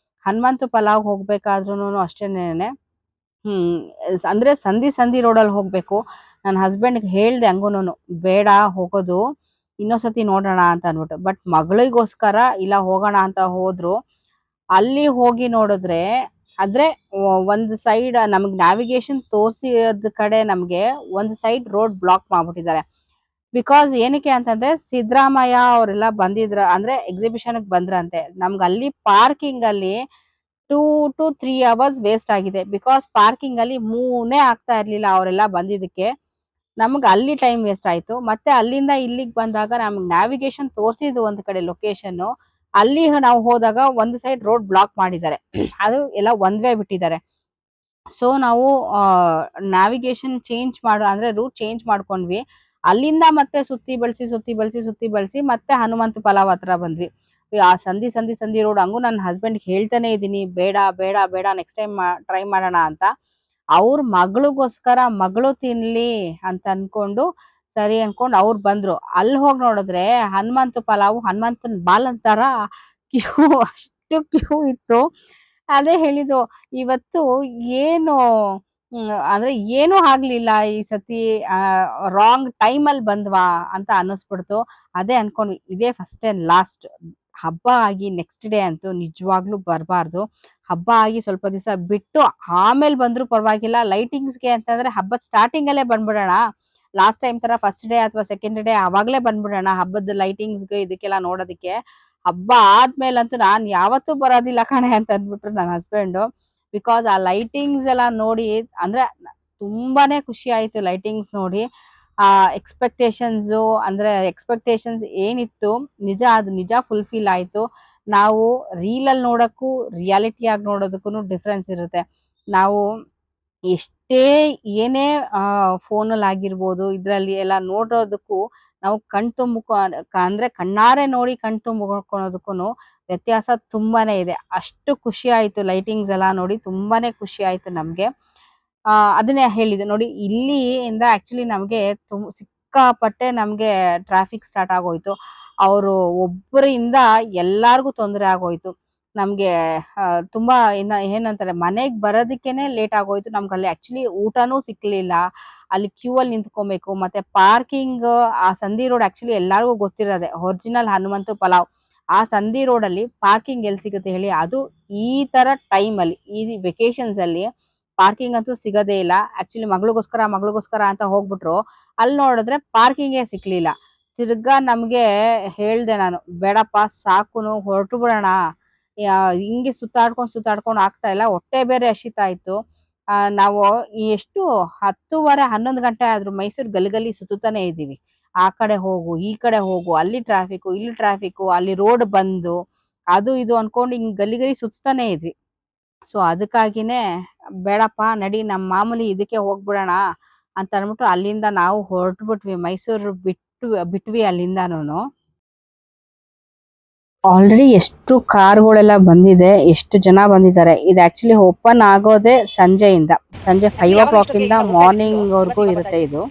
ಹನುಮಂತು ಪಲಾವ್ ಹೋಗ್ಬೇಕಾದ್ರೂನು ಅಷ್ಟೇನೆ. ಅಂದ್ರೆ ಸಂಧಿ ರೋಡಲ್ಲಿ ಹೋಗ್ಬೇಕು. ನನ್ನ ಹಸ್ಬೆಂಡ್ಗೆ ಹೇಳ್ದೆ ಹಂಗೂನು, ಬೇಡ ಹೋಗೋದು, ಇನ್ನೊಂದ್ಸತಿ ನೋಡೋಣ ಅಂತ ಅನ್ಬಿಟ್ಟು. ಬಟ್ ಮಗಳಿಗೋಸ್ಕರ ಇಲ್ಲ ಹೋಗೋಣ ಅಂತ ಹೋದ್ರು. ಅಲ್ಲಿ ಹೋಗಿ ನೋಡಿದ್ರೆ ಆದ್ರೆ ಒಂದ್ ಸೈಡ್ ನಮಗ್ ನ್ಯಾವಿಗೇಷನ್ ತೋರ್ಸಿದ ಕಡೆ ನಮ್ಗೆ ಒಂದ್ ಸೈಡ್ ರೋಡ್ ಬ್ಲಾಕ್ ಮಾಡ್ಬಿಟ್ಟಿದ್ದಾರೆ. ಬಿಕಾಸ್ ಏನಕ್ಕೆ ಅಂತಂದ್ರೆ ಸಿದ್ದರಾಮಯ್ಯ ಅವರೆಲ್ಲ ಬಂದಿದ್ರ, ಅಂದ್ರೆ ಎಕ್ಸಿಬಿಷನ್ ಬಂದ್ರಂತೆ. ನಮ್ಗೆ ಅಲ್ಲಿ ಪಾರ್ಕಿಂಗ್ ಅಲ್ಲಿ 2 to 3 hours ವೇಸ್ಟ್ ಆಗಿದೆ. ಬಿಕಾಸ್ ಪಾರ್ಕಿಂಗ್ ಅಲ್ಲಿ ಮೂವ್ನೇ ಆಗ್ತಾ ಇರ್ಲಿಲ್ಲ ಅವರೆಲ್ಲ ಬಂದಿದ್ದಕ್ಕೆ. ನಮ್ಗೆ ಅಲ್ಲಿ ಟೈಮ್ ವೇಸ್ಟ್ ಆಯ್ತು. ಮತ್ತೆ ಅಲ್ಲಿಂದ ಇಲ್ಲಿಗೆ ಬಂದಾಗ ನಮ್ಗೆ ನ್ಯಾವಿಗೇಷನ್ ತೋರಿಸಿದ್ದು ಒಂದ್ ಕಡೆ ಲೊಕೇಶನ್, ಅಲ್ಲಿ ನಾವು ಹೋದಾಗ ಒಂದು ಸೈಡ್ ರೋಡ್ ಬ್ಲಾಕ್ ಮಾಡಿದ್ದಾರೆ. ಅದು ಎಲ್ಲ ಒಂದ್ ವೇ ಬಿಟ್ಟಿದ್ದಾರೆ. ಸೊ ನಾವು ನ್ಯಾವಿಗೇಷನ್ ಚೇಂಜ್ ಅಂದ್ರೆ ರೂಟ್ ಚೇಂಜ್ ಮಾಡ್ಕೊಂಡ್ವಿ. ಅಲ್ಲಿಂದ ಮತ್ತೆ ಸುತ್ತಿ ಬಳಸಿ ಮತ್ತೆ ಹನುಮಂತ ಪಲಾವ್ ಹತ್ರ ಬಂದ್ವಿ. ಆ ಸಂಧಿ ರೋಡ್ ಹಂಗು ನನ್ನ ಹಸ್ಬೆಂಡ್ ಹೇಳ್ತಾನೆ ಇದೀನಿ, ಬೇಡ ಬೇಡ ಬೇಡ ನೆಕ್ಸ್ಟ್ ಟೈಮ್ ಟ್ರೈ ಮಾಡೋಣ ಅಂತ. ಅವ್ರ ಮಗಳಿಗೋಸ್ಕರ ಮಗಳು ತಿನ್ಲಿ ಅಂತ ಅನ್ಕೊಂಡು ಸರಿ ಅನ್ಕೊಂಡು ಅವ್ರು ಬಂದ್ರು. ಅಲ್ಲಿ ಹೋಗಿ ನೋಡಿದ್ರೆ ಹನುಮಂತ ಪಲಾವ್ ಹನುಮಂತನ ಬಾಲ್ ಅಂತಾರ ಕ್ಯೂ, ಅಷ್ಟು ಕ್ಯೂ ಇತ್ತು. ಅದೇ ಹೇಳಿದ್ದು ಇವತ್ತು ಏನು ಅಂದ್ರೆ ಏನೂ ಆಗ್ಲಿಲ್ಲ ಈ ಸತಿ. ರಾಂಗ್ ಟೈಮ್ ಅಲ್ಲಿ ಬಂದ್ವಾ ಅಂತ ಅನ್ನಿಸ್ಬಿಡ್ತು. ಅದೇ ಅನ್ಕೊಂಡ್ವಿ, ಇದೇ ಫಸ್ಟ್ ಅಂಡ್ ಲಾಸ್ಟ್. ಹಬ್ಬ ಆಗಿ ನೆಕ್ಸ್ಟ್ ಡೇ ಅಂತೂ ನಿಜವಾಗ್ಲೂ ಬರಬಾರ್ದು. ಹಬ್ಬ ಆಗಿ ಸ್ವಲ್ಪ ದಿವಸ ಬಿಟ್ಟು ಆಮೇಲೆ ಬಂದ್ರು ಪರವಾಗಿಲ್ಲ. ಲೈಟಿಂಗ್ಸ್ಗೆ ಅಂತಂದ್ರೆ ಹಬ್ಬದ ಸ್ಟಾರ್ಟಿಂಗ್ ಅಲ್ಲೇ ಬಂದ್ಬಿಡೋಣ. ಲಾಸ್ಟ್ ಟೈಮ್ ತರ ಫಸ್ಟ್ ಡೇ ಅಥವಾ ಸೆಕೆಂಡ್ ಡೇ ಅವಾಗ್ಲೇ ಬಂದ್ಬಿಡೋಣ ಹಬ್ಬದ ಲೈಟಿಂಗ್ಸ್ಗೆ ಇದಕ್ಕೆಲ್ಲ ನೋಡೋದಕ್ಕೆ. ಹಬ್ಬ ಆದ್ಮೇಲಂತೂ ನಾನ್ ಯಾವತ್ತೂ ಬರೋದಿಲ್ಲ ಕಣೆ ಅಂತ ಅಂದ್ಬಿಟ್ರು ನನ್ನ ಹಸ್ಬೆಂಡು. ಬಿಕಾಸ್ ಆ ಲೈಟಿಂಗ್ಸ್ ಎಲ್ಲ ನೋಡಿ ಅಂದ್ರೆ ತುಂಬಾನೇ ಖುಷಿ ಆಯ್ತು ಲೈಟಿಂಗ್ಸ್ ನೋಡಿ. ಆ ಎಕ್ಸ್ಪೆಕ್ಟೇಷನ್ಸ್ ಏನಿತ್ತು ಅದು ನಿಜ ಫುಲ್ಫಿಲ್ ಆಯ್ತು. ನಾವು ರೀಲಲ್ಲಿ ನೋಡಕ್ಕೂ ರಿಯಾಲಿಟಿ ಆಗಿ ನೋಡೋದಕ್ಕೂ ಡಿಫ್ರೆನ್ಸ್ ಇರುತ್ತೆ. ನಾವು ಎಷ್ಟೇ ಏನೇ ಫೋನಲ್ಲಿ ಆಗಿರ್ಬೋದು ಇದ್ರಲ್ಲಿ ಎಲ್ಲ ನೋಡೋದಕ್ಕೂ ನಾವು ಅಂದ್ರೆ ಕಣ್ಣಾರೆ ನೋಡಿ ಕಣ್ ತುಂಬಿಕೊಳ್ಳೋದಕ್ಕೂ ವ್ಯತ್ಯಾಸ ತುಂಬಾನೇ ಇದೆ. ಅಷ್ಟು ಖುಷಿ ಆಯ್ತು ಲೈಟಿಂಗ್ಸ್ ಎಲ್ಲ ನೋಡಿ, ತುಂಬಾನೇ ಖುಷಿ ಆಯ್ತು ನಮ್ಗೆ. ಅದನ್ನೇ ಹೇಳಿದೆ ನೋಡಿ, ಇಲ್ಲಿಂದ ಆಕ್ಚುಲಿ ನಮ್ಗೆ ಸಿಕ್ಕಾಪಟ್ಟೆ ನಮ್ಗೆ ಟ್ರಾಫಿಕ್ ಸ್ಟಾರ್ಟ್ ಆಗೋಯ್ತು. ಅವರು ಒಬ್ಬರಿಂದ ಎಲ್ಲಾರ್ಗು ತೊಂದರೆ ಆಗೋಯ್ತು ನಮ್ಗೆ. ತುಂಬಾ ಏನಂತಾರೆ ಮನೆಗ್ ಬರೋದಕ್ಕೇನೆ ಲೇಟ್ ಆಗೋಯ್ತು. ನಮ್ಗೆ ಅಲ್ಲಿ ಆಕ್ಚುಲಿ ಊಟನೂ ಸಿಕ್ಲಿಲ್ಲ. ಅಲ್ಲಿ ಕ್ಯೂ ಅಲ್ಲಿ ನಿಂತ್ಕೊಬೇಕು. ಮತ್ತೆ ಪಾರ್ಕಿಂಗ್ ಆ ಸಂಧಿ ರೋಡ್ ಆಕ್ಚುಲಿ ಎಲ್ಲಾರ್ಗು ಗೊತ್ತಿರೋದೆ, ಒರಿಜಿನಲ್ ಹನುಮಂತು ಪಲಾವ್ ಆ ಸಂಧಿ ರೋಡ್ ಅಲ್ಲಿ ಪಾರ್ಕಿಂಗ್ ಎಲ್ಲಿ ಸಿಗುತ್ತೆ ಹೇಳಿ. ಅದು ಈ ತರ ಟೈಮ್ ಅಲ್ಲಿ, ಈ ವೆಕೇಶನ್ಸ್ ಅಲ್ಲಿ ಪಾರ್ಕಿಂಗ್ ಅಂತೂ ಸಿಗೋದೇ ಇಲ್ಲ. ಆಕ್ಚುಲಿ ಮಗಳಿಗೋಸ್ಕರ ಅಂತ ಹೋಗ್ಬಿಟ್ರು. ಅಲ್ಲಿ ನೋಡಿದ್ರೆ ಪಾರ್ಕಿಂಗೇ ಸಿಕ್ಲಿಲ್ಲ. ತಿರ್ಗಾ ನಮ್ಗೆ ಹೇಳ್ದೆ ನಾನು, ಬೇಡಪ್ಪ ಸಾಕುನು ಹೊರಟು ಬಿಡೋಣ, ಹಿಂಗೆ ಸುತ್ತಾಡ್ಕೊಂಡು ಆಗ್ತಾ ಇಲ್ಲ, ಹೊಟ್ಟೆ ಬೇರೆ ಹಸಿತಾ ಇತ್ತು. ನಾವು ಎಷ್ಟು 10:30 11 ಗಂಟೆ ಆದ್ರೂ ಮೈಸೂರು ಗಲ್ಲಿ ಸುತ್ತಾನೆ ಇದ್ದೀವಿ. ಆ ಕಡೆ ಹೋಗು ಈ ಕಡೆ ಹೋಗು, ಅಲ್ಲಿ ಟ್ರಾಫಿಕ್ ಇಲ್ಲಿ ಟ್ರಾಫಿಕ್, ಅಲ್ಲಿ ರೋಡ್ ಬಂದು ಅದು ಇದು ಅನ್ಕೊಂಡು ಹಿಂಗ್ ಗಲ್ಲಿ ಗಲ್ಲಿ ಸುತ್ತಾನೆ ಇದ್ವಿ. ಸೊ ಅದಕ್ಕಾಗಿನೇ ಬೇಡಪ್ಪ ನಡಿ ನಮ್ಮ ಮಾಮೂಲಿ ಇದಕ್ಕೆ ಹೋಗ್ಬಿಡೋಣ ಅಂತ ಅಂದ್ಬಿಟ್ಟು ಅಲ್ಲಿಂದ ನಾವು ಹೊರಟ್ಬಿಟ್ವಿ. ಮೈಸೂರು ಬಿಟ್ವಿ ಅಲ್ಲಿಂದಾನು. ಆಲ್ರೆಡಿ ಎಷ್ಟು ಕಾರ್ಗಳೆಲ್ಲ ಬಂದಿದೆ, ಎಷ್ಟು ಜನ ಬಂದಿದ್ದಾರೆ. ಇದು ಆಕ್ಚುಲಿ ಓಪನ್ ಆಗೋದೇ ಸಂಜೆಯಿಂದ, ಸಂಜೆ 5 o'clock ಇಂದ ಮಾರ್ನಿಂಗ್ ವರ್ಗೂ ಇರುತ್ತೆ ಇದು.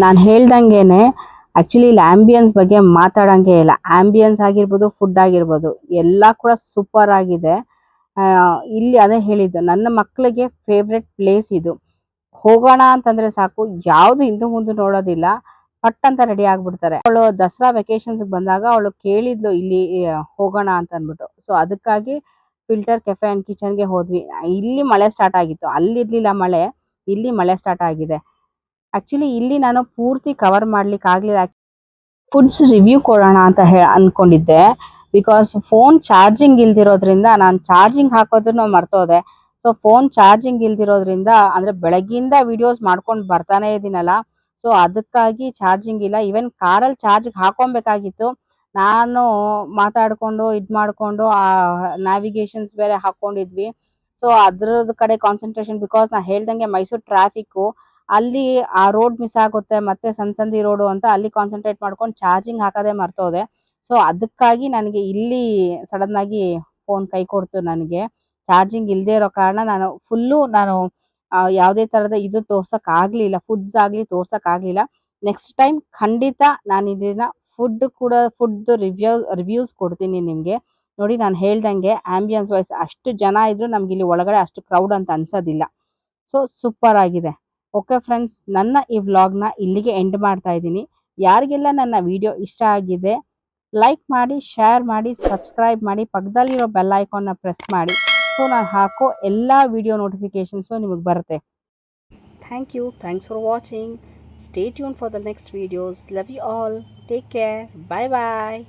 ನಾನು ಹೇಳ್ದಂಗೆನೆ ಆಕ್ಚುಲಿ ಇಲ್ಲಿ ಆಂಬಿಯನ್ಸ್ ಬಗ್ಗೆ ಮಾತಾಡಂಗೆ ಇಲ್ಲ. ಆಂಬಿಯನ್ಸ್ ಆಗಿರ್ಬೋದು, ಫುಡ್ ಆಗಿರ್ಬೋದು, ಎಲ್ಲ ಕೂಡ ಸೂಪರ್ ಆಗಿದೆ. ಇಲ್ಲಿ ಅದೇ ಹೇಳಿದ್ದು, ನನ್ನ ಮಕ್ಕಳಿಗೆ ಫೇವ್ರೆಟ್ ಪ್ಲೇಸ್ ಇದು. ಹೋಗೋಣ ಅಂತಂದ್ರೆ ಸಾಕು, ಯಾವ್ದು ಹಿಂದೆ ಮುಂದೆ ನೋಡೋದಿಲ್ಲ, ಪಟ್ ಅಂತ ರೆಡಿ ಆಗ್ಬಿಡ್ತಾರೆ. ಅವಳು ದಸರಾ ವೆಕೇಶನ್ಸ್ ಬಂದಾಗ ಅವಳು ಕೇಳಿದ್ಲು ಇಲ್ಲಿ ಹೋಗೋಣ ಅಂತ ಅಂದ್ಬಿಟ್ಟು. ಸೊ ಅದಕ್ಕಾಗಿ ಫಿಲ್ಟರ್ ಕೆಫೆ ಅಂಡ್ ಕಿಚನ್ಗೆ ಹೋದ್ವಿ. ಇಲ್ಲಿ ಮಳೆ ಸ್ಟಾರ್ಟ್ ಆಗಿತ್ತು, ಅಲ್ಲಿ ಇರ್ಲಿಲ್ಲ ಮಳೆ, ಇಲ್ಲಿ ಮಳೆ ಸ್ಟಾರ್ಟ್ ಆಗಿದೆ. ಆಕ್ಚುಲಿ ಇಲ್ಲಿ ನಾನು ಪೂರ್ತಿ ಕವರ್ ಮಾಡ್ಲಿಕ್ಕೆ ಆಗ್ಲಿಲ್ಲ. ಫುಡ್ಸ್ ರಿವ್ಯೂ ಕೊಡೋಣ ಅಂತ ಅನ್ಕೊಂಡಿದ್ದೆ. ಬಿಕಾಸ್ ಫೋನ್ ಚಾರ್ಜಿಂಗ್ ಇಲ್ದಿರೋದ್ರಿಂದ ನಾನು ಚಾರ್ಜಿಂಗ್ ಹಾಕೋದನ್ನು ಮರ್ತೋದೆ. ಸೊ ಫೋನ್ ಚಾರ್ಜಿಂಗ್ ಇಲ್ದಿರೋದ್ರಿಂದ, ಅಂದ್ರೆ ಬೆಳಗ್ಗಿಂದ ವಿಡಿಯೋಸ್ ಮಾಡ್ಕೊಂಡು ಬರ್ತಾನೆ ಇದೀನಲ್ಲ, ಸೊ ಅದಕ್ಕಾಗಿ ಚಾರ್ಜಿಂಗ್ ಇಲ್ಲ. ಈವನ್ ಕಾರಲ್ಲಿ ಚಾರ್ಜ್ ಹಾಕೊಬೇಕಾಗಿತ್ತು, ನಾನು ಮಾತಾಡ್ಕೊಂಡು ಮಾಡ್ಕೊಂಡು ಆ ನ್ಯಾವಿಗೇಷನ್ಸ್ ಬೇರೆ ಹಾಕೊಂಡಿದ್ವಿ. ಸೊ ಅದ್ರದ್ದು ಕಡೆ ಕಾನ್ಸಂಟ್ರೇಷನ್, ಬಿಕಾಸ್ ನಾ ಹೇಳ್ದಂಗೆ ಮೈಸೂರು ಟ್ರಾಫಿಕ್, ಅಲ್ಲಿ ಆ ರೋಡ್ ಮಿಸ್ ಆಗುತ್ತೆ, ಮತ್ತೆ ಸಂದಿ ರೋಡು ಅಂತ ಅಲ್ಲಿ ಕಾನ್ಸಂಟ್ರೇಟ್ ಮಾಡ್ಕೊಂಡು ಚಾರ್ಜಿಂಗ್ ಹಾಕೋದೇ ಮರ್ತೋದೆ. ಸೊ ಅದಕ್ಕಾಗಿ ನನಗೆ ಇಲ್ಲಿ ಸಡನ್ ಆಗಿ ಫೋನ್ ಕೈ ಕೊಡ್ತು. ನನಗೆ ಚಾರ್ಜಿಂಗ್ ಇಲ್ಲದೆ ಇರೋ ಕಾರಣ ನಾನು ಯಾವುದೇ ತರದ ಇದು ತೋರ್ಸಕ್ ಆಗ್ಲಿಲ್ಲ, ಫುಡ್ಸ್ ಆಗ್ಲಿ ತೋರ್ಸಕ್ ಆಗ್ಲಿಲ್ಲ. ನೆಕ್ಸ್ಟ್ ಟೈಮ್ ಖಂಡಿತ ನಾನು ಇದನ್ನ ಫುಡ್ ರಿವ್ಯೂಸ್ ಕೊಡ್ತೀನಿ ನಿಮ್ಗೆ. ನೋಡಿ, ನಾನು ಹೇಳ್ದಂಗೆ ಆಂಬಿಯನ್ಸ್ ವೈಸ್ ಅಷ್ಟು ಜನ ಇದ್ರು ನಮ್ಗೆ ಇಲ್ಲಿ ಒಳಗಡೆ ಅಷ್ಟು ಕ್ರೌಡ್ ಅಂತ ಅನ್ಸೋದಿಲ್ಲ. ಸೊ ಸೂಪರ್ ಆಗಿದೆ. ಓಕೆ ಫ್ರೆಂಡ್ಸ್, ನನ್ನ ಈ ವ್ಲಾಗ್ನ ಇಲ್ಲಿಗೆ ಎಂಡ್ ಮಾಡ್ತಾ ಇದ್ದೀನಿ. ಯಾರಿಗೆಲ್ಲ ನನ್ನ ವಿಡಿಯೋ ಇಷ್ಟ ಆಗಿದೆ, ಲೈಕ್ ಮಾಡಿ, ಶೇರ್ ಮಾಡಿ, ಸಬ್ಸ್ಕ್ರೈಬ್ ಮಾಡಿ, ಪಕ್ಕದಲ್ಲಿರೋ ಬೆಲ್ ಐಕಾನ್ನ ಪ್ರೆಸ್ ಮಾಡಿ. ಸೊ ನಾನು ಹಾಕೋ ಎಲ್ಲ ವಿಡಿಯೋ ನೋಟಿಫಿಕೇಶನ್ಸು ನಿಮಗೆ ಬರುತ್ತೆ. Thank you. Thanks for watching. Stay tune for the next videos. Love you all. Take care. Bye bye.